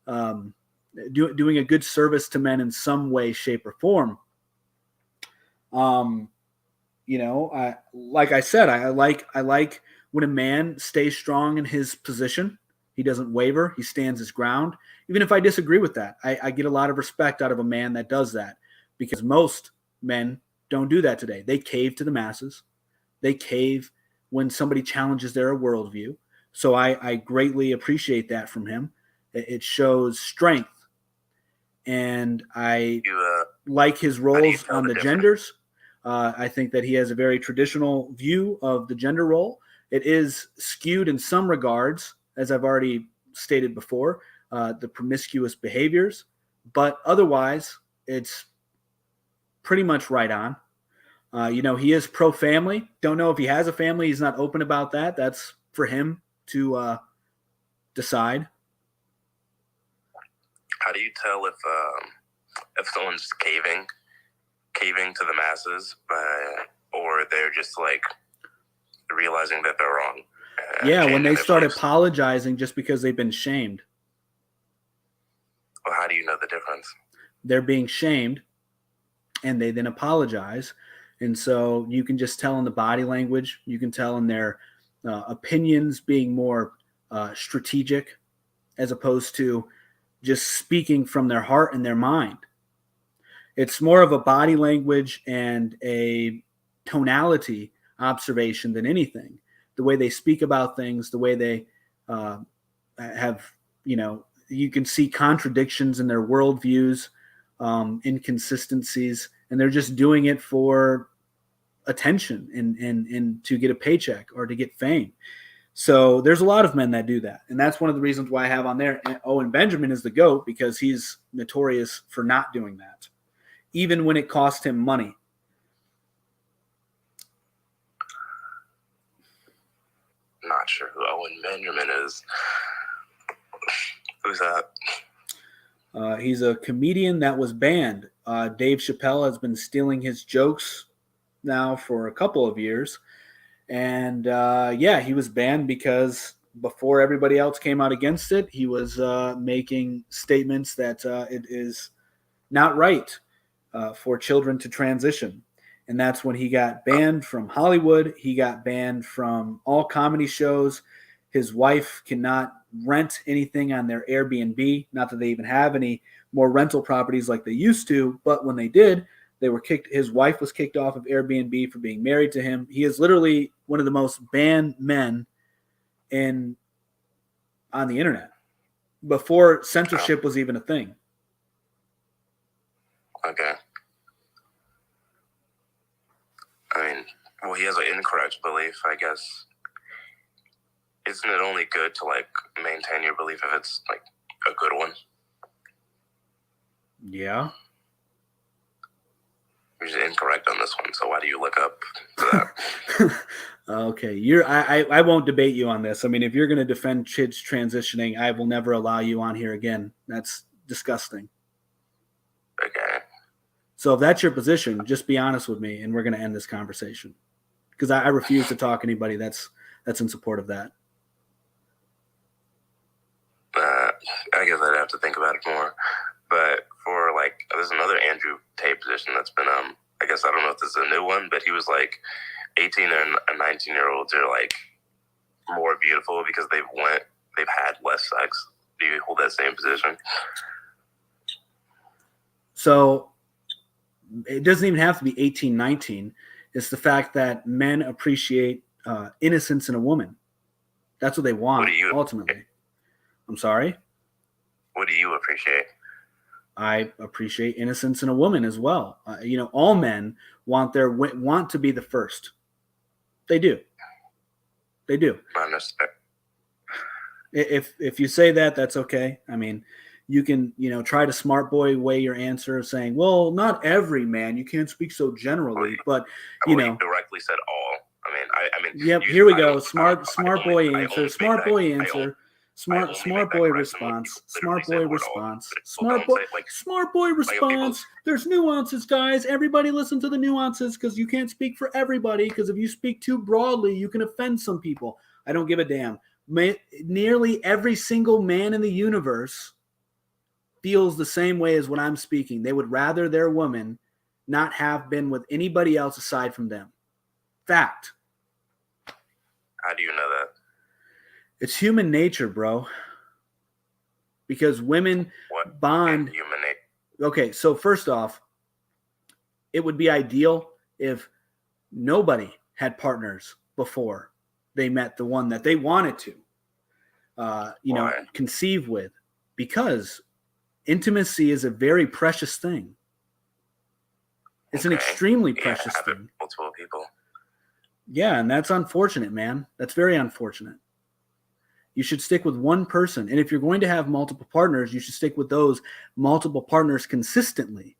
a good service to men in some way, shape, or form. Like I said, I like when a man stays strong in his position. He doesn't waver. He stands his ground. Even if I disagree with that, I get a lot of respect out of a man that does that, because most men don't do that today. They cave to the masses. They cave when somebody challenges their worldview. So I greatly appreciate that from him. It shows strength. And I like his roles on the genders. I think that he has a very traditional view of the gender role. It is skewed in some regards, as I've already stated before, the promiscuous behaviors, but otherwise it's pretty much right on. He is pro-family. Don't know if he has a family. He's not open about that. That's for him to decide. How do you tell if someone's caving to the masses, or they're just like realizing that they're wrong? Yeah, when they start apologizing just because they've been shamed. Well, how do you know the difference? They're being shamed, and they then apologize. And so you can just tell in the body language. You can tell in their opinions being more strategic, as opposed to just speaking from their heart and their mind. It's more of a body language and a tonality observation than anything. The way they speak about things, the way they have, you can see contradictions in their worldviews, inconsistencies, and they're just doing it for attention and to get a paycheck or to get fame. So there's a lot of men that do that. And that's one of the reasons why I have on there Owen Benjamin is the GOAT, because he's notorious for not doing that, even when it cost him money. Not sure who Owen Benjamin is. Who's that? He's a comedian that was banned. Dave Chappelle has been stealing his jokes now for a couple of years. And he was banned because before everybody else came out against it, he was making statements that it is not right for children to transition. And that's when he got banned from Hollywood. He got banned from all comedy shows. His wife cannot rent anything on their Airbnb. Not that they even have any more rental properties like they used to, but when they did, they were kicked. His wife was kicked off of Airbnb for being married to him. He is literally one of the most banned men on the internet. before censorship was even a thing. Okay. I mean, well, he has an incorrect belief, I guess. Isn't it only good to, like, maintain your belief if it's, like, a good one? Yeah. You're just incorrect on this one, so why do you look up to that? Okay. I won't debate you on this. I mean, if you're going to defend kids transitioning, I will never allow you on here again. That's disgusting. Okay. So if that's your position, just be honest with me, and we're going to end this conversation. Because I refuse to talk to anybody that's in support of that. I guess I'd have to think about it more. But for, like, there's another Andrew Tate position that's been, I guess, I don't know if this is a new one, but he was like 18 and 19-year-olds are, like, more beautiful because they've had less sex. Do you hold that same position? So it doesn't even have to be 18, 19. It's the fact that men appreciate innocence in a woman. That's what they want, ultimately. I'm sorry? What do you appreciate? I appreciate innocence in a woman as well. All men want to be the first. They do. They do. Not necessarily. If you say that, that's okay. I mean, you can try to smart boy way your answer, saying, "Well, not every man. You can't speak so generally." But you directly said all. I mean. Yep. Here we go. Smart boy answer. Smart boy answer. Smart boy response. Smart boy response. Smart boy response. There's nuances, guys. Everybody listen to the nuances, because you can't speak for everybody, because if you speak too broadly, you can offend some people. I don't give a damn. Nearly every single man in the universe feels the same way as what I'm speaking. They would rather their woman not have been with anybody else aside from them. Fact. How do you know that? It's human nature, bro. Because women bond. Human nature. Okay, so first off, it would be ideal if nobody had partners before they met the one that they wanted to, conceive with, because intimacy is a very precious thing. It's an extremely precious thing. Multiple people. Yeah, and that's unfortunate, man. That's very unfortunate. You should stick with one person. And if you're going to have multiple partners, you should stick with those multiple partners consistently.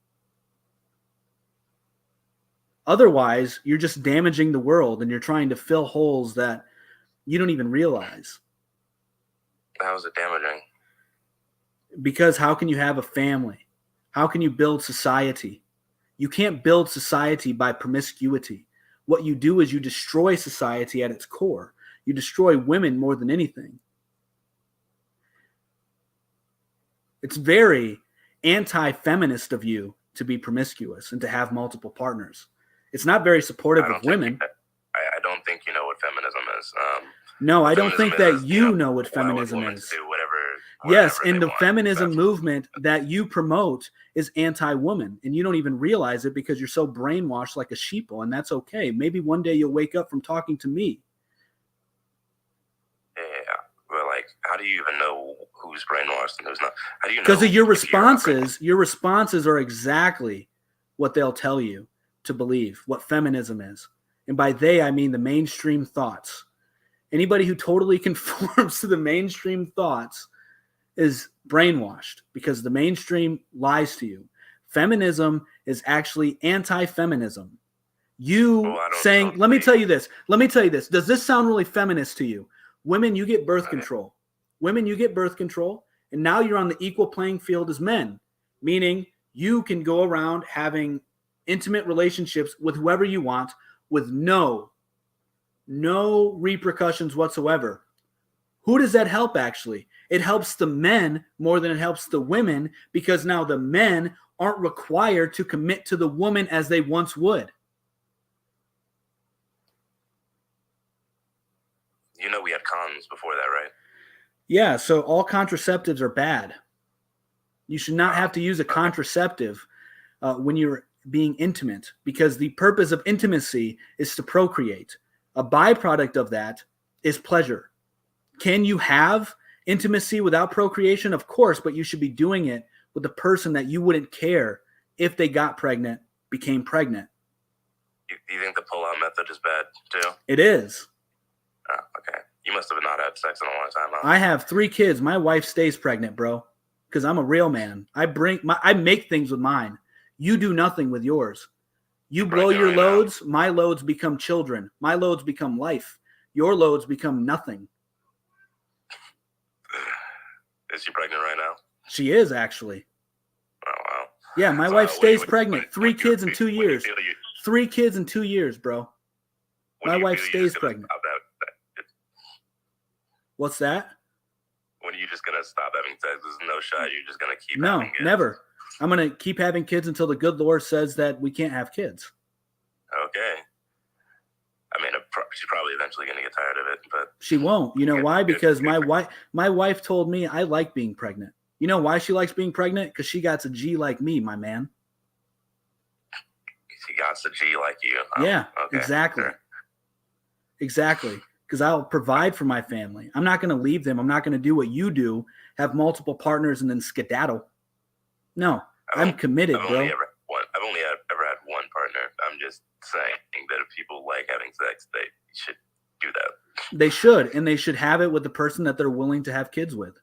Otherwise, you're just damaging the world, and you're trying to fill holes that you don't even realize. How is it damaging? Because how can you have a family? How can you build society? You can't build society by promiscuity. What you do is you destroy society at its core. You destroy women more than anything. It's very anti-feminist of you to be promiscuous and to have multiple partners. It's not very supportive of women. I don't think you know what feminism is. No, I don't think that you know what feminism is. Do whatever yes, and the feminism movement that you promote is anti-woman, and you don't even realize it because you're so brainwashed like a sheeple, and that's okay. Maybe one day you'll wake up from talking to me. Yeah, but like, how do you even know who's brainwashed and who's not? How do you know? Because of your responses. Your responses are exactly what they'll tell you to believe, what feminism is. And by they, I mean the mainstream thoughts. Anybody who totally conforms to the mainstream thoughts is brainwashed, because the mainstream lies to you. Feminism is actually anti-feminism. Let me tell you this. Does this sound really feminist to you? Women, you get birth control. Women, you get birth control. And now you're on the equal playing field as men, meaning you can go around having intimate relationships with whoever you want with no repercussions whatsoever. Who does that help, actually? It helps the men more than it helps the women, because now the men aren't required to commit to the woman as they once would. You know we had condoms before that, right? Yeah, so all contraceptives are bad. You should not have to use a contraceptive when you're being intimate, because the purpose of intimacy is to procreate. A byproduct of that is pleasure. Can you have Intimacy without procreation, of course, but you should be doing it with the person that you wouldn't care if they got pregnant, became pregnant. Do you think the pull-out method is bad too? It is. Oh, okay. You must have not had sex in a long time. Huh? I have 3 kids. My wife stays pregnant, bro, because I'm a real man. I make things with mine. You do nothing with yours. You blow your loads, my loads become children. My loads become life. Your loads become nothing. Is she pregnant right now? She is, actually. Oh, wow. Yeah, my wife stays pregnant. 3 kids in 2 years. 3 kids in 2 years, bro. My wife stays pregnant. What's that? When are you just going to stop having sex? There's no shot. You're just going to keep No, having kids. never. I'm going to keep having kids until the good Lord says that we can't have kids. Okay. I mean, she's probably eventually going to get tired of it, but she won't. You know why? Because my wife told me I like being pregnant. You know why she likes being pregnant? Because she got a G like me, my man. She got a G like you. Oh, yeah, okay. Exactly. Sure. Exactly. Because I'll provide for my family. I'm not going to leave them. I'm not going to do what you do, have multiple partners and then skedaddle. No, I'm committed, bro. I've only ever had one partner. I'm just saying that if people like having sex, they should do that. They should, and they should have it with the person that they're willing to have kids with.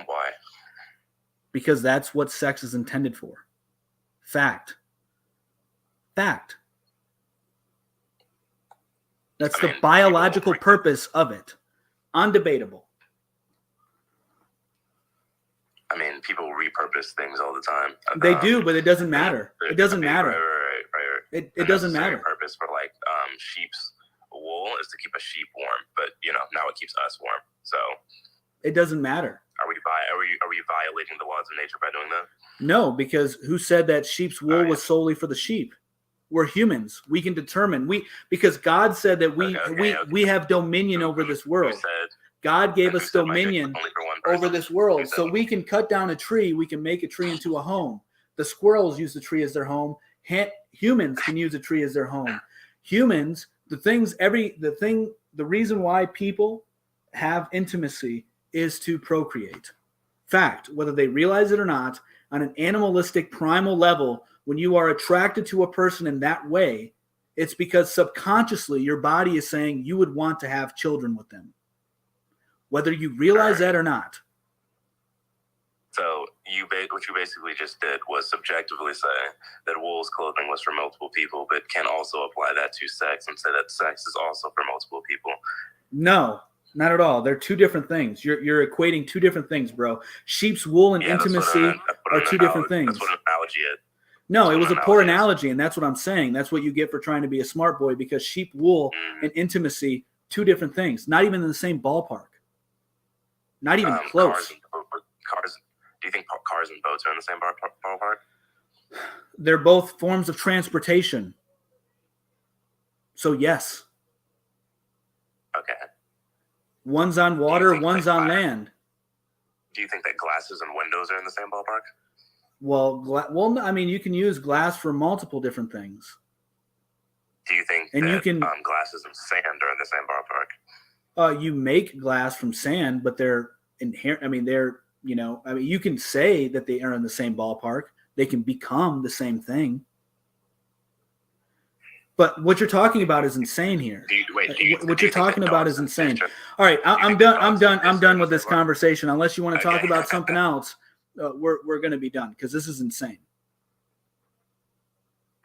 Why? Because that's what sex is intended for. Fact. That's the biological purpose of it. Undebatable. I mean, people repurpose things all the time. They do, but it doesn't matter. It doesn't matter. Right. It doesn't matter. The purpose for sheep's wool is to keep a sheep warm, but now it keeps us warm. So it doesn't matter. Are we violating the laws of nature by doing that? No, because who said that sheep's wool was solely for the sheep? We're humans. We can determine. Because God said that we have dominion over this world. God gave us dominion over this world. So we can cut down a tree. We can make a tree into a home. The squirrels use the tree as their home. Humans can use a tree as their home. Humans, the reason why people have intimacy is to procreate. Fact, whether they realize it or not, on an animalistic primal level, when you are attracted to a person in that way, it's because subconsciously your body is saying you would want to have children with them. Whether you realize that or not. So what you basically just did was subjectively say that wool's clothing was for multiple people, but can also apply that to sex and say that sex is also for multiple people. No, not at all. They're two different things. You're equating two different things, bro. Sheep's wool and intimacy are two different things. That's what an analogy is. No, it was a poor analogy, and that's what I'm saying. That's what you get for trying to be a smart boy, because sheep wool and intimacy, two different things. Not even in the same ballpark. Not even close. Cars. Do you think cars and boats are in the same ballpark? They're both forms of transportation. So yes. Okay. One's on water, one's on land. Do you think that glasses and windows are in the same ballpark? Well, I mean, you can use glass for multiple different things. Do you think that glasses and sand are in the same ballpark? You make glass from sand, but they're inherent. I mean, you can say that they are in the same ballpark. They can become the same thing. But what you're talking about is insane here. What you're talking about is insane. All right, I'm done. I'm done with this conversation. Unless you want to talk about something else, we're going to be done, because this is insane.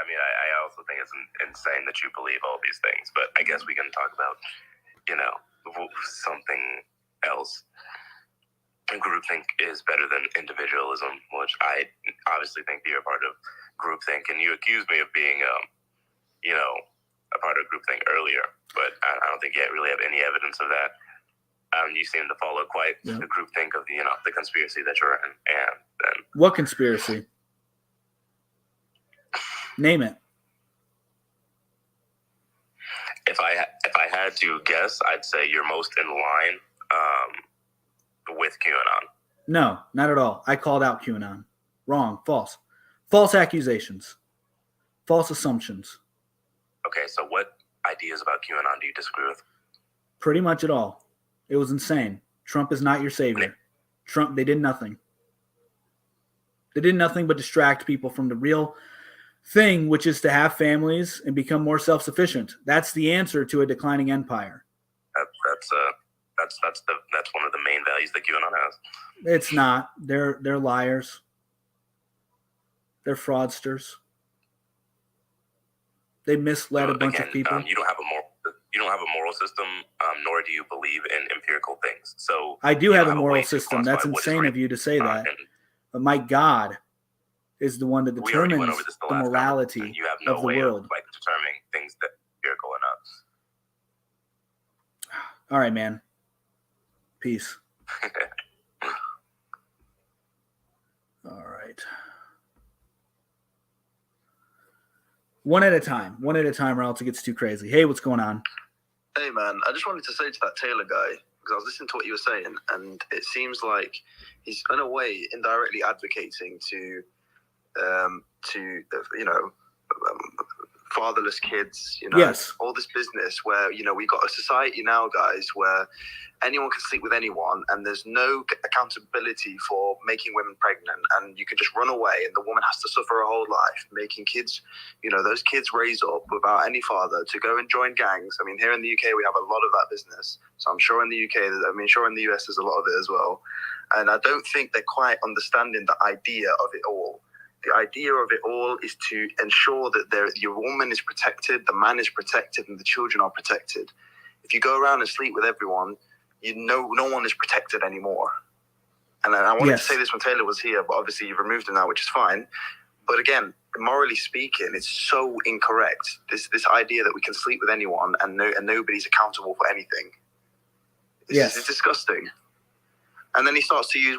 I mean, I also think it's insane that you believe all these things, but I guess we can talk about, something else. Groupthink is better than individualism, which I obviously think you're a part of groupthink, and you accused me of being, a part of groupthink earlier, but I don't think you really have any evidence of that. You seem to follow quite the groupthink of the conspiracy that you're in, and then what conspiracy? Name it. If I had to guess, I'd say you're most in line with QAnon. No, not at all. I called out QAnon. Wrong. False. False accusations. False assumptions. Okay, so what ideas about QAnon do you disagree with? Pretty much at all. It was insane. Trump is not your savior. Trump, they did nothing. They did nothing but distract people from the real thing, which is to have families and become more self-sufficient. That's the answer to a declining empire. That's one of the main values that QAnon has. It's not. They're liars. They're fraudsters. They misled a bunch of people. You don't have a moral system, nor do you believe in empirical things. So I do have a moral system. That's insane of you to say that. But my God is the one that determines the morality you have no of the way world. Of determining things that are empirical or not. All right, man. Peace. All right. One at a time, or else it gets too crazy. Hey, what's going on? Hey, man, I just wanted to say to that Taylor guy, because I was listening to what you were saying, and it seems like he's, in a way, indirectly advocating to fatherless kids, yes. All this business where, we got a society now, guys, where anyone can sleep with anyone and there's no accountability for making women pregnant, and you can just run away and the woman has to suffer her whole life making kids, those kids raise up without any father to go and join gangs. I mean, here in the UK, we have a lot of that business. So I'm sure in the UK, sure in the US, there's a lot of it as well. And I don't think they're quite understanding the idea of it all. The idea of it all is to ensure that your woman is protected, the man is protected, and the children are protected. If you go around and sleep with everyone, no one is protected anymore. And I wanted to say this when Taylor was here, but obviously you've removed him now, which is fine. But again, morally speaking, it's so incorrect. This idea that we can sleep with anyone and nobody's accountable for anything. It's disgusting. And then he starts to use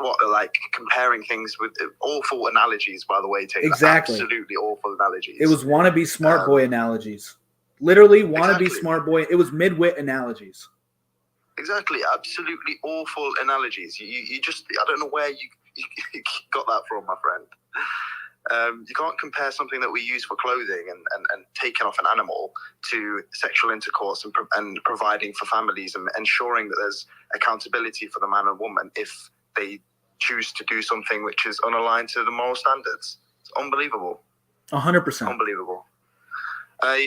comparing things with awful analogies, by the way, Taylor. Exactly. Absolutely awful analogies. It was wannabe smart boy analogies. Literally wannabe smart boy. It was mid-wit analogies. Exactly. Absolutely awful analogies. You just, I don't know where you got that from, my friend. You can't compare something that we use for clothing and taking off an animal to sexual intercourse and providing for families and ensuring that there's accountability for the man and woman if they choose to do something which is unaligned to the moral standards. It's unbelievable. 100%. Unbelievable.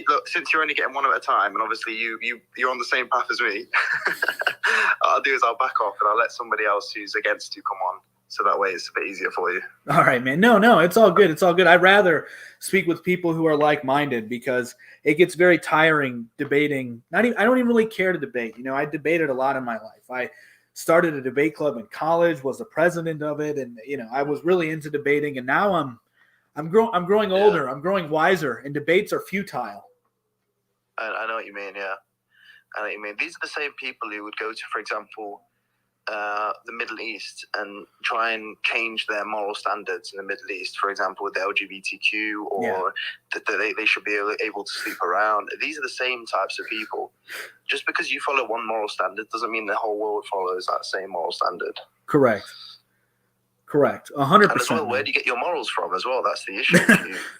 Look, since you're only getting one at a time, and obviously you're on the same path as me, I'll do is I'll back off and I'll let somebody else who's against you come on. So that way it's a bit easier for you. All right, man. No, it's all good. It's all good. I'd rather speak with people who are like-minded because it gets very tiring debating. I don't even really care to debate. I debated a lot in my life. I started a debate club in college, was the president of it, and I was really into debating. And now I'm growing older. I'm growing wiser, and debates are futile. I know what you mean. Yeah, I know what you mean. These are the same people who would go to, for example, the Middle East and try and change their moral standards in the Middle East, for example, with the LGBTQ, or that they should be able to sleep around. These are the same types of people. Just because you follow one moral standard doesn't mean the whole world follows that same moral standard. Correct. 100%. And as well, where do you get your morals from as well? That's the issue.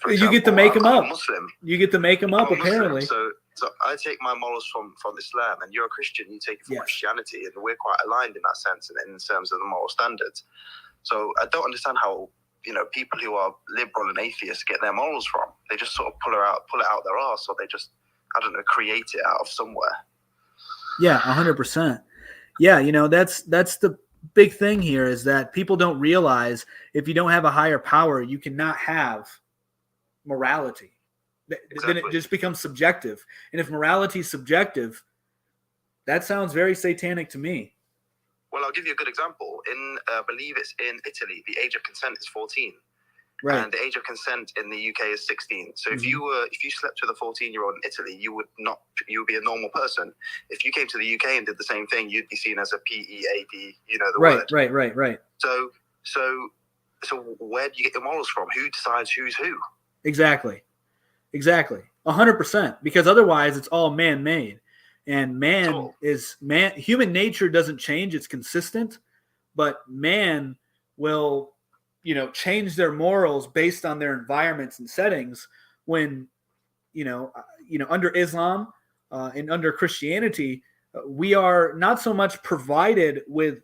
You get to make them up. Muslim. You get to make them up, apparently. So I take my morals from Islam, and you're a Christian, you take it from Christianity, and we're quite aligned in that sense, in terms of the moral standards. So I don't understand how people who are liberal and atheists get their morals from. They just sort of pull it out their arse, or they just, I don't know, create it out of somewhere. Yeah, 100%. Yeah, that's the big thing here is that people don't realize if you don't have a higher power, you cannot have morality. Exactly. Then it just becomes subjective. And if morality is subjective, that sounds very satanic to me. Well, I'll give you a good example. I believe it's in Italy, the age of consent is 14. Right. And the age of consent in the UK is 16. So if you slept with a 14-year-old in Italy, you would be a normal person. If you came to the UK and did the same thing, you'd be seen as a PEAD, the word. Right. So where do you get your morals from? Who decides who's who? Exactly. 100%. Because otherwise it's all man-made. And human nature doesn't change, it's consistent, but man will change their morals based on their environments and settings when, under Islam and under Christianity, we are not so much provided with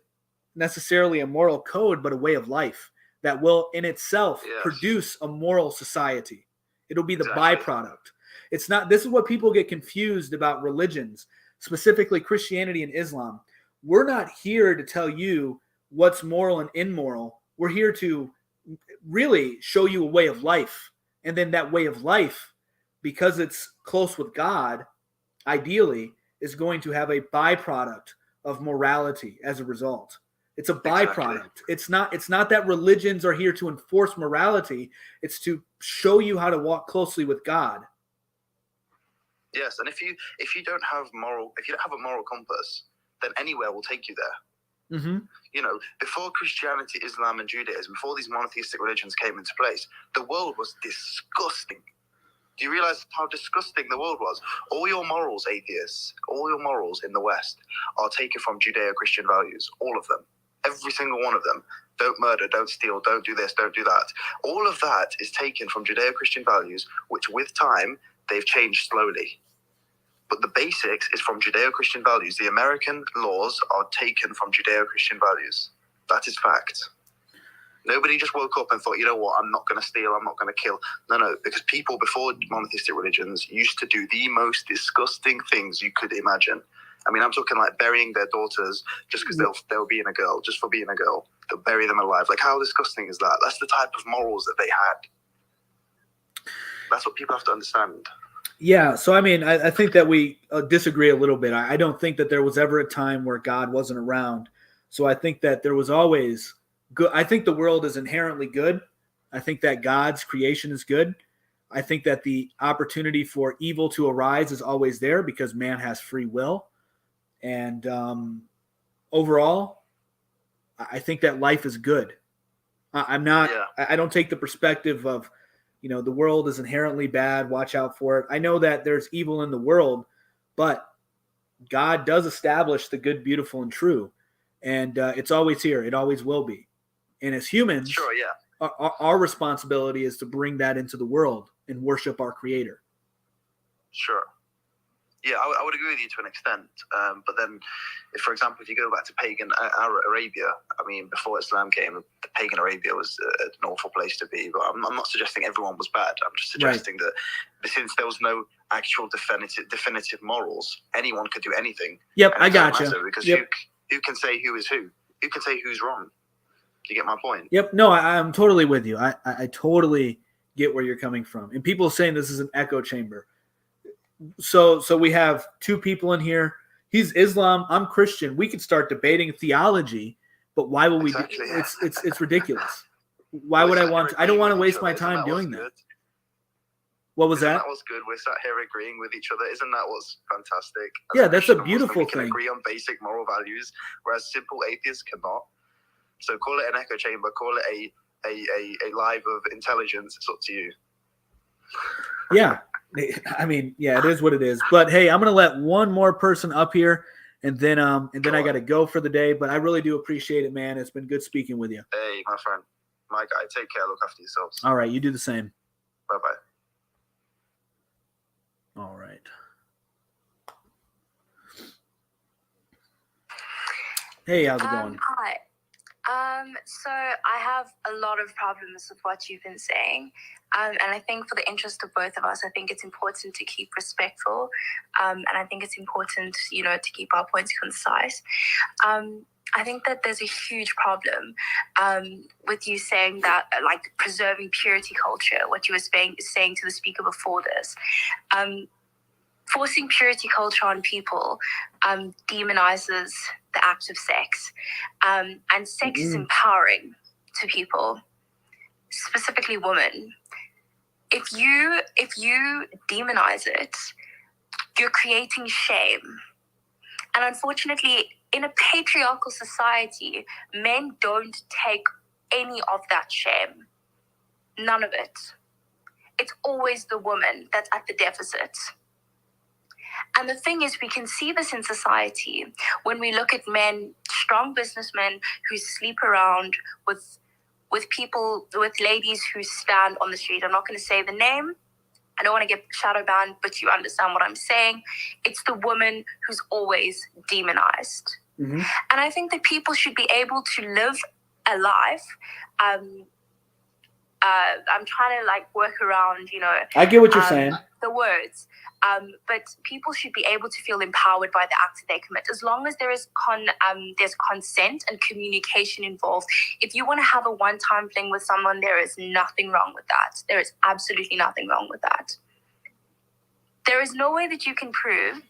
necessarily a moral code, but a way of life that will in itself produce a moral society. It'll be the byproduct. It's not, this is what people get confused about religions, specifically Christianity and Islam. We're not here to tell you what's moral and immoral. We're here to really show you a way of life. And then that way of life, because it's close with God, ideally, is going to have a byproduct of morality as a result. It's a byproduct. Exactly. It's not that religions are here to enforce morality. It's to show you how to walk closely with God. Yes, and if you don't have a moral compass, then anywhere will take you there. Mm-hmm. You know, before Christianity, Islam, and Judaism, before these monotheistic religions came into place, the world was disgusting. Do you realize how disgusting the world was? All your morals, atheists, all your morals in the West are taken from Judeo-Christian values, all of them. Every single one of them. Don't murder, don't steal, don't do this, don't do that. All of that is taken from Judeo-Christian values, which with time, they've changed slowly. But the basics is from Judeo-Christian values. The American laws are taken from Judeo-Christian values. That is fact. Nobody just woke up and thought, you know what, I'm not going to steal, I'm not going to kill. No, because people before monotheistic religions used to do the most disgusting things you could imagine. I mean, I'm talking like burying their daughters just because they'll being a girl, just for being a girl. They'll bury them alive. Like, how disgusting is that? That's the type of morals that they had. That's what people have to understand. Yeah, so I mean, I think that we disagree a little bit. I don't think that there was ever a time where God wasn't around. So I think that there was always good. I think the world is inherently good. I think that God's creation is good. I think that the opportunity for evil to arise is always there because man has free will. And overall, I think that life is good. I'm not. Yeah. I don't take the perspective of, you know, the world is inherently bad. Watch out for it. I know that there's evil in the world, but God does establish the good, beautiful, and true, and it's always here. It always will be. And as humans, sure, yeah, our responsibility is to bring that into the world and worship our Creator. Sure. Yeah, I would agree with you to an extent. But then, for example, if you go back to pagan Arabia, I mean, before Islam came, the pagan Arabia was an awful place to be. But I'm not suggesting everyone was bad. I'm just suggesting that since there was no actual definitive morals, anyone could do anything. Yep, I got you. Because yep. who can say who is who? Who can say who's wrong? Do you get my point? Yep. No, I'm totally with you. I totally get where you're coming from. And people saying this is an echo chamber. So we have two people in here. He's Islam. I'm Christian. We could start debating theology, but why would we? Exactly, do, it's ridiculous. Why would I want? I don't want to waste my time doing that. What was that? That was good. We're sat here agreeing with each other. Isn't that what's fantastic? Yeah, that's a beautiful thing. We can agree on basic moral values, whereas simple atheists cannot. So call it an echo chamber. Call it a live of intelligence. It's up to you. Yeah. I mean, yeah, it is what it is. But hey, I'm gonna let one more person up here, and then I got to go for the day. But I really do appreciate it, man. It's been good speaking with you. Hey, my friend, my guy. Take care. Look after yourselves. All right, you do the same. Bye-bye. All right. Hey, how's it going? Hi. So I have a lot of problems with what you've been saying. And I think for the interest of both of us, I think it's important to keep respectful. And I think it's important, to keep our points concise. I think that there's a huge problem with you saying that, like, preserving purity culture, what you were saying to the speaker before this. Forcing purity culture on people demonizes the act of sex. And sex is empowering to people, specifically women. If you demonize it, you're creating shame. And unfortunately, in a patriarchal society, men don't take any of that shame. None of it. It's always the woman that's at the deficit. And the thing is, we can see this in society when we look at men, strong businessmen who sleep around with people, with ladies who stand on the street. I'm not going to say the name. I don't want to get shadow banned, but you understand what I'm saying. It's the woman who's always demonized. Mm-hmm. And I think that people should be able to live a life. I'm trying to like work around, I get what you're saying. The words. But people should be able to feel empowered by the acts that they commit, as long as there is there's consent and communication involved. If you want to have a one-time fling with someone, there is nothing wrong with that. There is absolutely nothing wrong with that. There is no way that you can prove.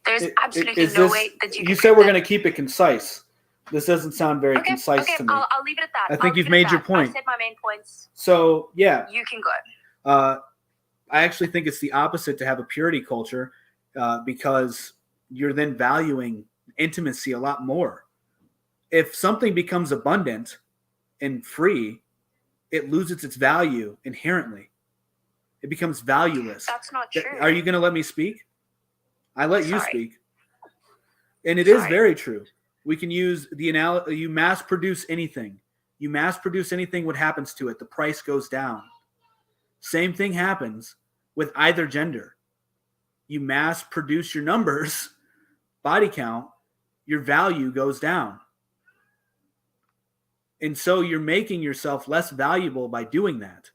There's absolutely no way that you can. You said we're going to keep it concise. This doesn't sound very concise to me. I'll leave it at that. I think you've made your point. I've said my main points. So, yeah. You can go. I actually think it's the opposite to have a purity culture because you're then valuing intimacy a lot more. If something becomes abundant and free, it loses its value inherently. It becomes valueless. That's not true. Are you going to let me speak? I let you speak. And it is very true. We can use the analogy. You mass produce anything. You mass produce anything, what happens to it? The price goes down. Same thing happens with either gender. You mass produce your numbers, body count, your value goes down. And so you're making yourself less valuable by doing that.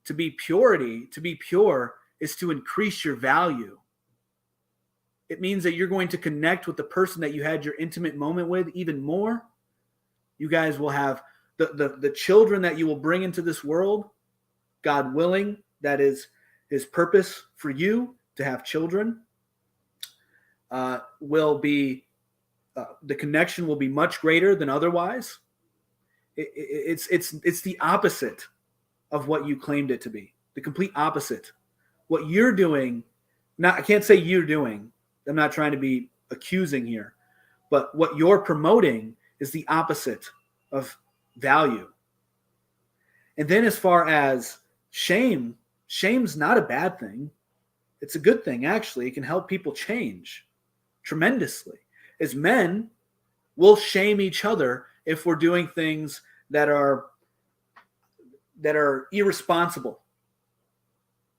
To be pure is to increase your value. It means that you're going to connect with the person that you had your intimate moment with even more. You guys will have the children that you will bring into this world, God willing, that is his purpose for you to have children, will be, the connection will be much greater than otherwise. It's the opposite of what you claimed it to be. The complete opposite. What you're doing, I can't say you're doing, I'm not trying to be accusing here, but what you're promoting is the opposite of value. And then as far as shame's not a bad thing. It's a good thing, actually. It can help people change tremendously. As men, we'll shame each other if we're doing things that are irresponsible,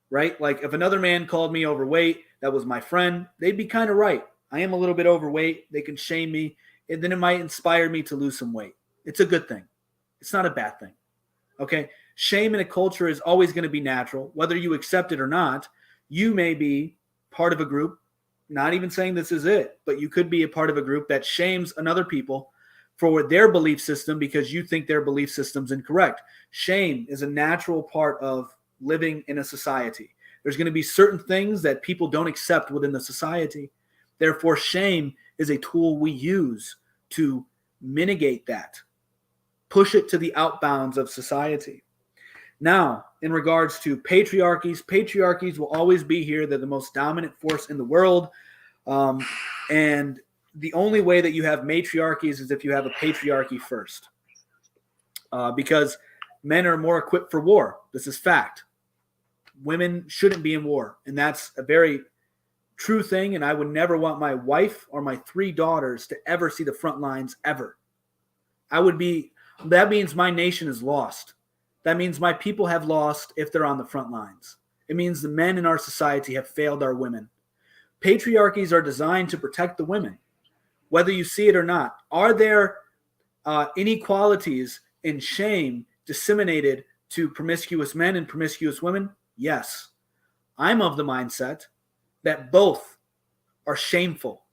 right? Like if another man called me overweight, that was my friend, they'd be kind of right. I am a little bit overweight. They can shame me, and then it might inspire me to lose some weight. It's a good thing. It's not a bad thing. Okay? Shame in a culture is always going to be natural. Whether you accept it or not, you may be part of a group, not even saying this is it, but you could be a part of a group that shames another people for their belief system because you think their belief system's incorrect. Shame is a natural part of living in a society. There's going to be certain things that people don't accept within the society. Therefore, shame is a tool we use to mitigate that, push it to the outbounds of society. Now, in regards to patriarchies will always be here. They're the most dominant force in the world. And the only way that you have matriarchies is if you have a patriarchy first. Because men are more equipped for war. This is fact. Women shouldn't be in war. And that's a very true thing. And I would never want my wife or my 3 daughters to ever see the front lines ever. That means my nation is lost. That means my people have lost if they're on the front lines. It means the men in our society have failed our women. Patriarchies are designed to protect the women, whether you see it or not. Are there inequalities and shame disseminated to promiscuous men and promiscuous women? Yes. I'm of the mindset that both are shameful.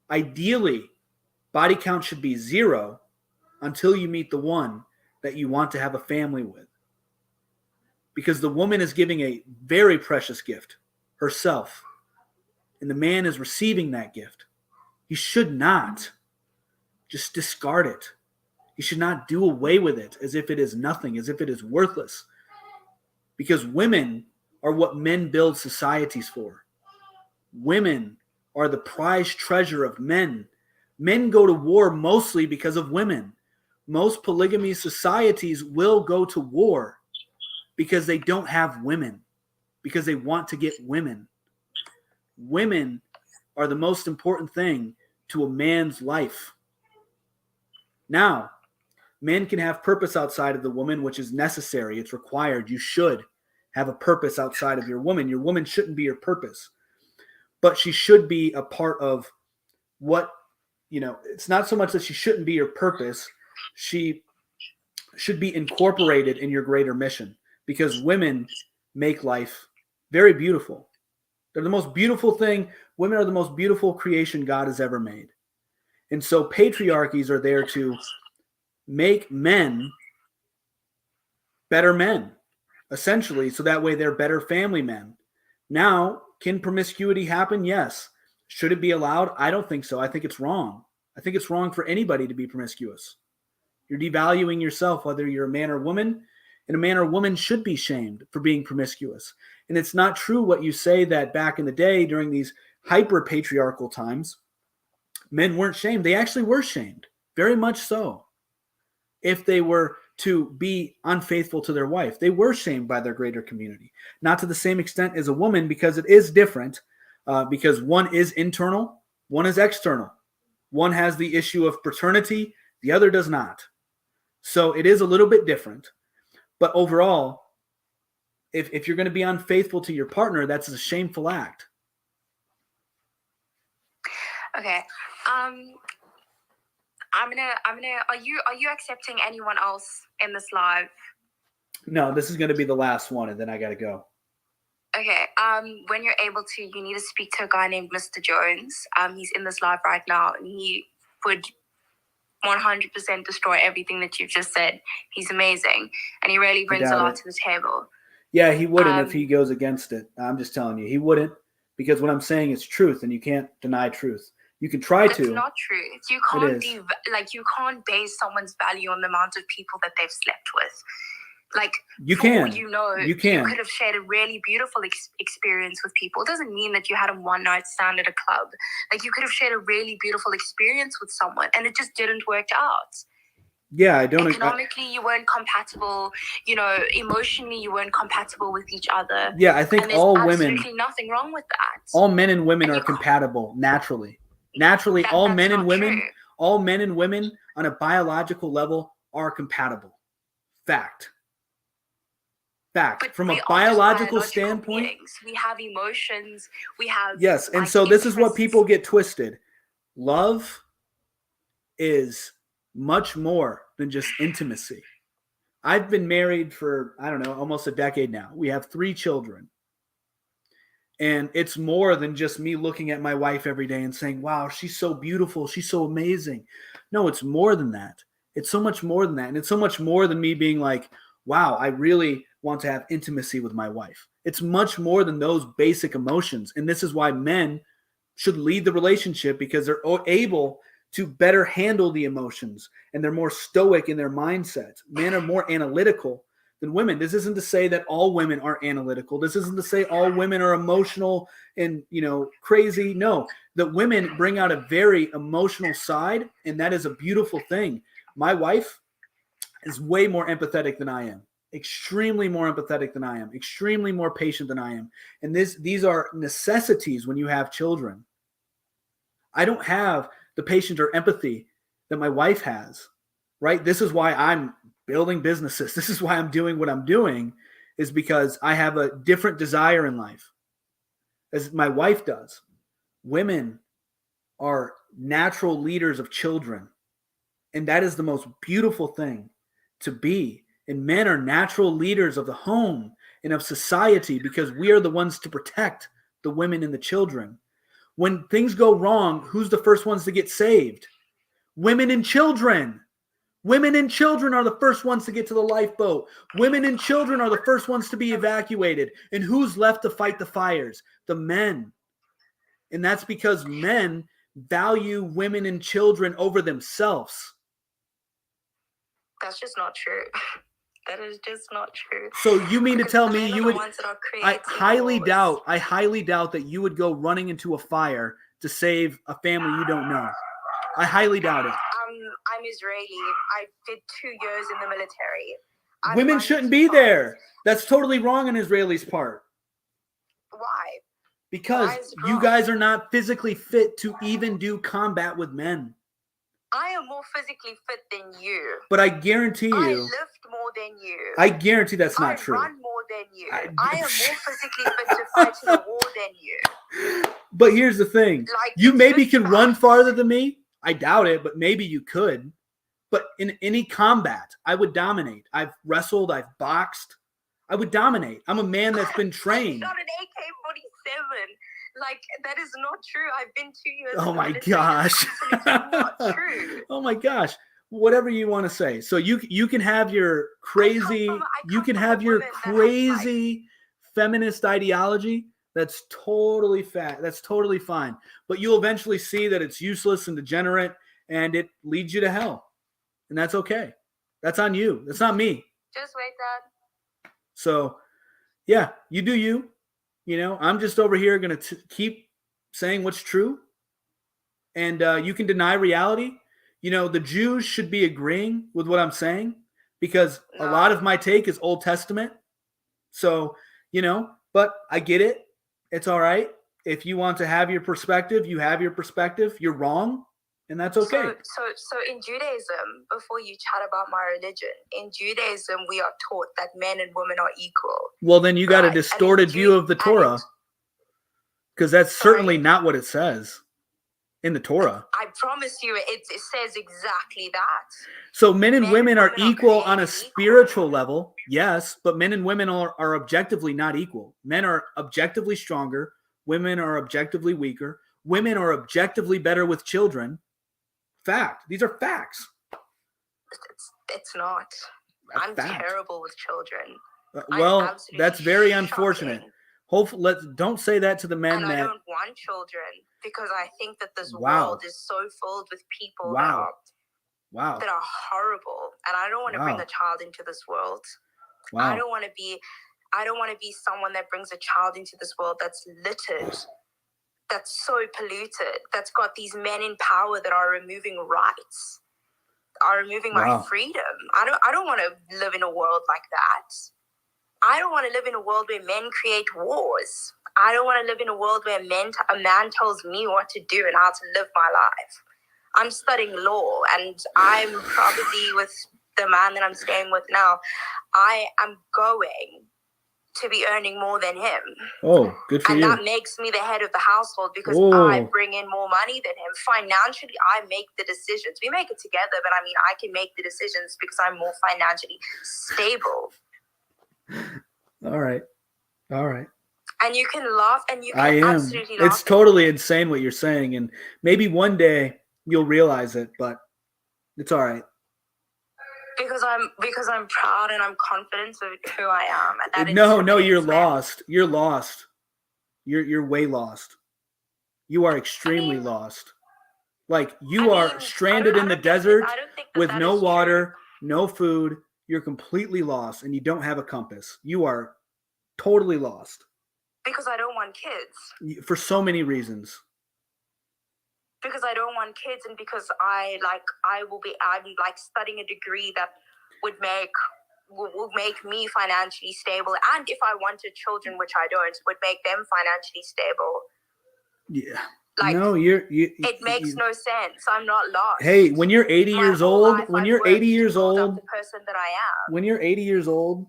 Ideally, body count should be 0 until you meet the one that you want to have a family with. Because the woman is giving a very precious gift, herself, and the man is receiving that gift. He should not just discard it. He should not do away with it as if it is nothing, as if it is worthless. Because women are what men build societies for. Women are the prized treasure of men. Men go to war mostly because of women. Most polygamy societies will go to war because they don't have women, because they want to get women. Women are the most important thing to a man's life. Now, men can have purpose outside of the woman, which is necessary. It's required. You should have a purpose outside of your woman. Your woman shouldn't be your purpose, but she should be a part of what it's not so much that she shouldn't be your purpose. She should be incorporated in your greater mission, because women make life very beautiful. They're the most beautiful thing. Women are the most beautiful creation God has ever made. And so patriarchies are there to make men better men, essentially, so that way they're better family men. Now, can promiscuity happen? Yes. Should it be allowed? I don't think so. I think it's wrong. I think it's wrong for anybody to be promiscuous. You're devaluing yourself, whether you're a man or woman, and a man or woman should be shamed for being promiscuous. And it's not true what you say that back in the day during these hyper-patriarchal times, men weren't shamed. They actually were shamed, very much so. If they were to be unfaithful to their wife, they were shamed by their greater community. Not to the same extent as a woman, because it is different, because one is internal, one is external. One has the issue of paternity, the other does not. So it is a little bit different. But overall, if you're going to be unfaithful to your partner, that's a shameful act. Okay. Are you accepting anyone else in this live? No, this is going to be the last one, and then I got to go. Okay. When you're able to, you need to speak to a guy named Mr. Jones. He's in this live right now, and he would 100% destroy everything that you've just said. He's amazing, and he really brings a lot to the table. Yeah, he wouldn't if he goes against it. I'm just telling you, he wouldn't, because what I'm saying is truth, and you can't deny truth. You can try to. It's not truth. You can't you can't base someone's value on the amount of people that they've slept with. Like, you can. You could have shared a really beautiful experience with people. It doesn't mean that you had a one-night stand at a club. Like, you could have shared a really beautiful experience with someone, and it just didn't work out. Yeah, I don't. Economically, you weren't compatible. Emotionally, you weren't compatible with each other. Yeah, I think all women. Absolutely nothing wrong with that. All men and women are compatible naturally. Naturally, all men and women on a biological level are compatible. Fact. But from a biological standpoint, beings. We have emotions. We have and so this is what people get twisted. Love is much more than just intimacy. I've been married for, I don't know, almost a decade now. We have 3 children. And it's more than just me looking at my wife every day and saying, wow, she's so beautiful. She's so amazing. No, it's more than that. It's so much more than that. And it's so much more than me being like, wow, I really want to have intimacy with my wife. It's much more than those basic emotions. And this is why men should lead the relationship, because they're able to better handle the emotions, and they're more stoic in their mindsets. Men are more analytical than women. This isn't to say that all women are analytical. This isn't to say all women are emotional and, crazy. No, the women bring out a very emotional side, and that is a beautiful thing. My wife is way more empathetic than I am. Extremely more empathetic than I am. Extremely more patient than I am. And these are necessities when you have children. I don't have the patience or empathy that my wife has, right? This is why I'm building businesses. This is why I'm doing what I'm doing, is because I have a different desire in life, as my wife does. Women are natural leaders of children, and that is the most beautiful thing to be. And men are natural leaders of the home and of society, because we are the ones to protect the women and the children. When things go wrong, who's the first ones to get saved? Women and children. Women and children are the first ones to get to the lifeboat. Women and children are the first ones to be evacuated. And who's left to fight the fires? The men. And that's because men value women and children over themselves. That's just not true. That is just not true. So you mean to tell me you would? I highly doubt that you would go running into a fire to save a family you don't know. I highly doubt it. I'm Israeli. I did 2 years in the military. Women shouldn't be there. That's totally wrong on Israelis' part. Why? Because you guys are not physically fit to even do combat with men. I am more physically fit than you. But I guarantee you. I lift more than you. I guarantee that's not true. I run more than you. I am more physically fit to fight in a war than you. But here's the thing. You maybe can run farther than me. I doubt it, but maybe you could. But in any combat, I would dominate. I've wrestled, I've boxed. I would dominate. I'm a man that's been trained. I got an AK-47. Like, that is not true. I've been 2 years. Oh in the my military. gosh. That's absolutely not true. Oh my gosh. Whatever you want to say. So you can have your crazy, you can have your crazy feminist ideology. That's totally That's totally fine. But you'll eventually see that it's useless and degenerate, and it leads you to hell. And that's okay. That's on you. That's not me. Just wait, Dad. So, yeah, you do you. You know, I'm just over here going to keep saying what's true. And you can deny reality. You know, the Jews should be agreeing with what I'm saying because a lot of my take is Old Testament. So, you know, but I get it. It's all right. If you want to have your perspective, you have your perspective. You're wrong. And that's okay. So in Judaism, before you chat about my religion, in Judaism, we are taught that men and women are equal. Well, then you got a distorted view of the Torah, because that's certainly not what it says in the Torah. I promise you, it says exactly that. So men and women are equal on a spiritual level, yes, but men and women are objectively not equal. Men are objectively stronger. Women are objectively weaker. Women are objectively better with children. Fact. These are facts. It's not. I'm terrible with children. Well, that's very unfortunate. Hopefully, don't say that to the men. And I don't want children because I think that this world is so filled with people that are horrible, and I don't want to bring a child into this world. I don't want to be someone that brings a child into this world that's littered, that's so polluted, that's got these men in power that are removing rights, are removing my freedom. I don't want to live in a world like that. I don't want to live in a world where men create wars. I don't want to live in a world where a man tells me what to do and how to live my life. I'm studying law, and I'm probably with the man that I'm staying with now. I am going to be earning more than him. Oh, good for you. And that makes me the head of the household because I bring in more money than him. Financially, I make the decisions. We make it together, but I mean, I can make the decisions because I'm more financially stable. All right. And you can laugh, and you can absolutely laugh. It's totally insane what you're saying, and maybe one day you'll realize it, but it's all right. Because I'm proud and I'm confident of who I am. And that no, you're lost. You're lost. You're way lost. You are extremely lost. Like you are stranded in the desert with no water, no food. You're completely lost, and you don't have a compass. You are totally lost. Because I don't want kids. For so many reasons. Because I don't want kids, and because I'm studying a degree that would make me financially stable, and if I wanted children, which I don't, would make them financially stable. Yeah. Like, no, it makes no sense. I'm not lost. Hey, when you're 80 years old, the person that I am. When you're 80 years old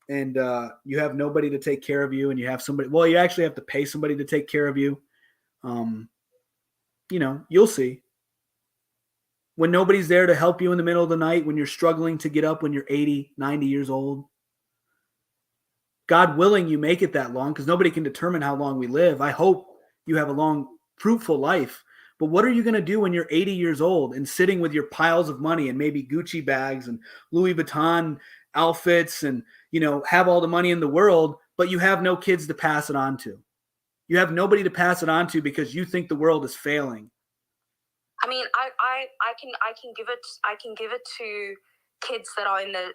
and you have nobody to take care of you, and you have somebody, well, you actually have to pay somebody to take care of you. You know, you'll see. When nobody's there to help you in the middle of the night, when you're struggling to get up when you're 80, 90 years old. God willing, you make it that long, because nobody can determine how long we live. I hope you have a long, fruitful life. But what are you going to do when you're 80 years old and sitting with your piles of money and maybe Gucci bags and Louis Vuitton outfits and, you know, have all the money in the world, but you have no kids to pass it on to? You have nobody to pass it on to because you think the world is failing. I mean, I can give it to kids that are in the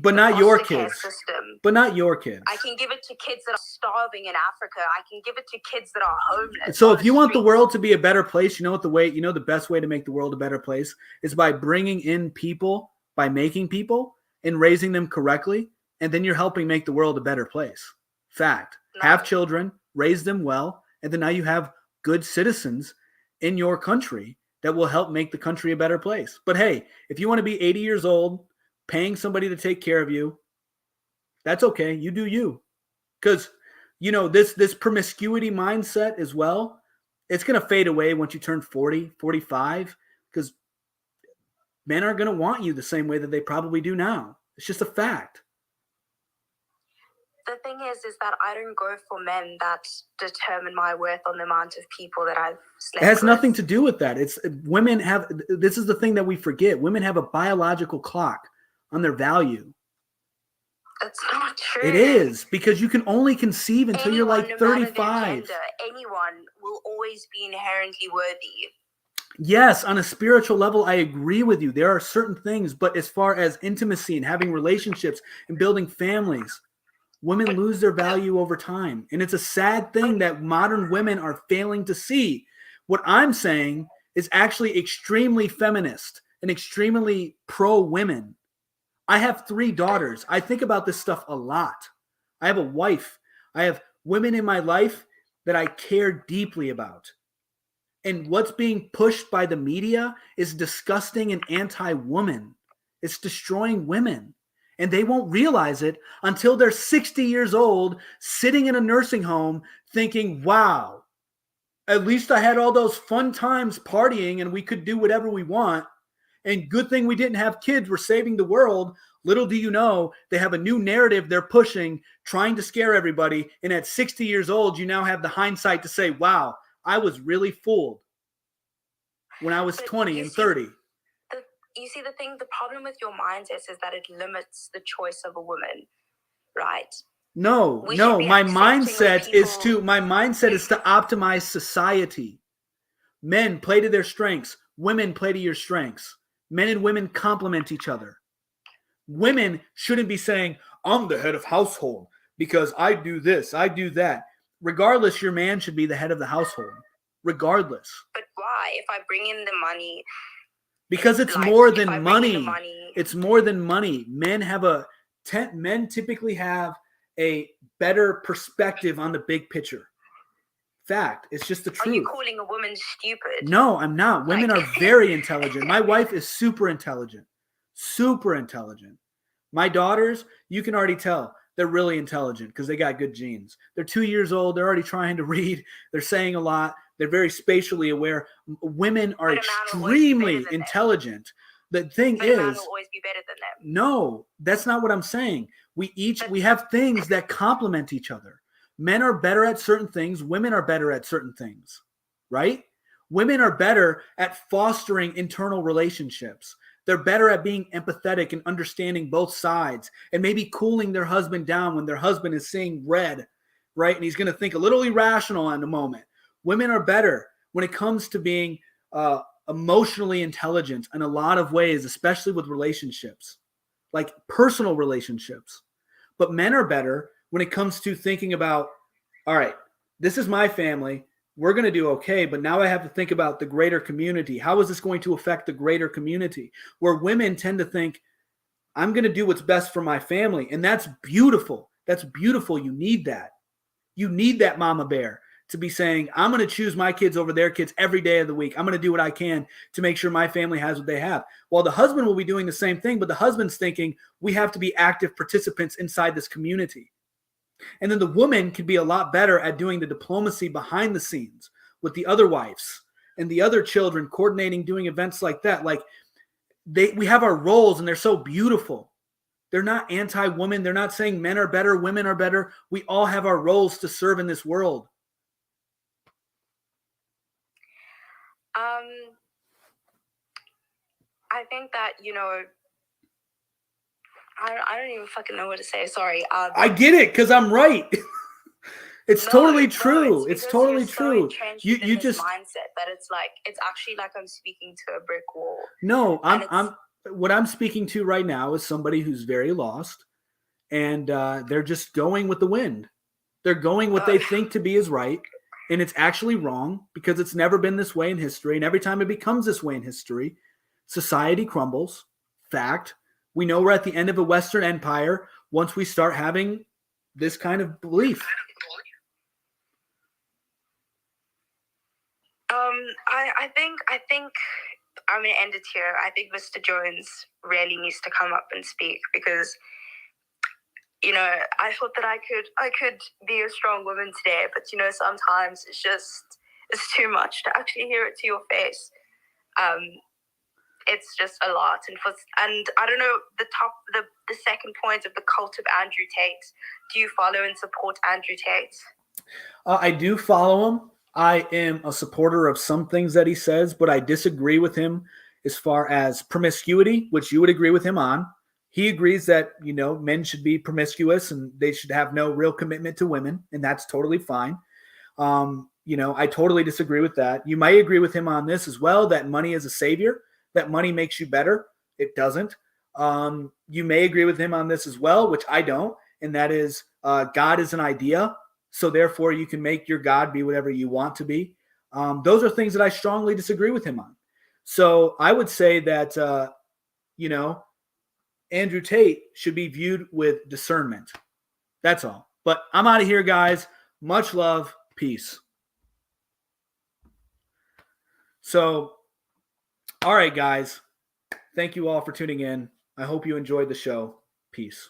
but not your kids system. But not your kids. I can give it to kids that are starving in Africa. I can give it to kids that are homeless. So if you want the world to be a better place, the best way to make the world a better place is by bringing in people, by making people and raising them correctly, and then you're helping make the world a better place. Fact. Have children, raise them well, and then now you have good citizens in your country that will help make the country a better place. But hey, if you want to be 80 years old, paying somebody to take care of you, that's okay. You do you. Because, you know, this promiscuity mindset as well, it's going to fade away once you turn 40, 45. because men aren't going to want you the same way that they probably do now. It's just a fact. The thing is that I don't go for men that determine my worth on the amount of people that I've slept It has with. nothing to do with that. It's women have, this is the thing that we forget. Women have a biological clock on their value. That's not true. It is, because you can only conceive until you're like no matter their 35. gender, anyone will always be inherently worthy. Yes, on a spiritual level, I agree with you. There are certain things, but as far as intimacy and having relationships and building families, women lose their value over time. And it's a sad thing that modern women are failing to see. What I'm saying is actually extremely feminist and extremely pro-women. I have 3 daughters. I think about this stuff a lot. I have a wife. I have women in my life that I care deeply about. And what's being pushed by the media is disgusting and anti-woman. It's destroying women. And they won't realize it until they're 60 years old, sitting in a nursing home thinking, wow, at least I had all those fun times partying and we could do whatever we want. And good thing we didn't have kids. We're saving the world. Little do you know, they have a new narrative they're pushing, trying to scare everybody. And at 60 years old, you now have the hindsight to say, wow, I was really fooled when I was 20 and 30. You see, the problem with your mindset is that it limits the choice of a woman, right? No, my mindset is to optimize society. Men play to their strengths. Women play to your strengths. Men and women complement each other. Women shouldn't be saying, I'm the head of household because I do this, I do that. Regardless, your man should be the head of the household. Regardless. But why? If I bring in the money... Because it's more than money. It's more than money. Men typically have a better perspective on the big picture. Fact. It's just the truth. Are you calling a woman stupid? No, I'm not. Women are very intelligent. My wife is super intelligent. Super intelligent. My daughters, you can already tell they're really intelligent because they got good genes. They're 2 years old. They're already trying to read. They're saying a lot. They're very spatially aware. Women are extremely intelligent. The thing is, a man will always be better than them. No, that's not what I'm saying. We have things that complement each other. Men are better at certain things. Women are better at certain things, right? Women are better at fostering internal relationships. They're better at being empathetic and understanding both sides and maybe cooling their husband down when their husband is seeing red, right? And he's going to think a little irrational in a moment. Women are better when it comes to being emotionally intelligent in a lot of ways, especially with relationships, like personal relationships. But men are better when it comes to thinking about, all right, this is my family. We're going to do okay, but now I have to think about the greater community. How is this going to affect the greater community? Where women tend to think, I'm going to do what's best for my family. And that's beautiful. That's beautiful. You need that. You need that mama bear to be saying, I'm going to choose my kids over their kids every day of the week. I'm going to do what I can to make sure my family has what they have. Well, the husband will be doing the same thing, but the husband's thinking we have to be active participants inside this community. And then the woman can be a lot better at doing the diplomacy behind the scenes with the other wives and the other children, coordinating, doing events like that. Like we have our roles and they're so beautiful. They're not anti-woman. They're not saying men are better, women are better. We all have our roles to serve in this world. I think that, I don't even fucking know what to say. Sorry. I get it because I'm right. It's totally true. It's totally true. You just mindset that it's actually like I'm speaking to a brick wall. No, what I'm speaking to right now is somebody who's very lost, and they're just going with the wind. They're going what they think to be is right. And it's actually wrong because it's never been this way in history. And every time it becomes this way in history, society crumbles. Fact. We know we're at the end of a Western empire once we start having this kind of belief. I think I'm going to end it here. I think Mr. Jones really needs to come up and speak because, I thought that I could be a strong woman today, but, sometimes it's too much to actually hear it to your face. it's just a lot. And I don't know, the second point of the cult of Andrew Tate. Do you follow and support Andrew Tate? I do follow him. I am a supporter of some things that he says, but I disagree with him as far as promiscuity, which you would agree with him on. He agrees that, men should be promiscuous and they should have no real commitment to women, and that's totally fine. I totally disagree with that. You might agree with him on this as well, that money is a savior, that money makes you better. It doesn't. You may agree with him on this as well, which I don't, and that is God is an idea, so therefore you can make your God be whatever you want to be. Those are things that I strongly disagree with him on. So I would say that, Andrew Tate should be viewed with discernment. That's all. But I'm out of here, guys. Much love. Peace. So, all right, guys. Thank you all for tuning in. I hope you enjoyed the show. Peace.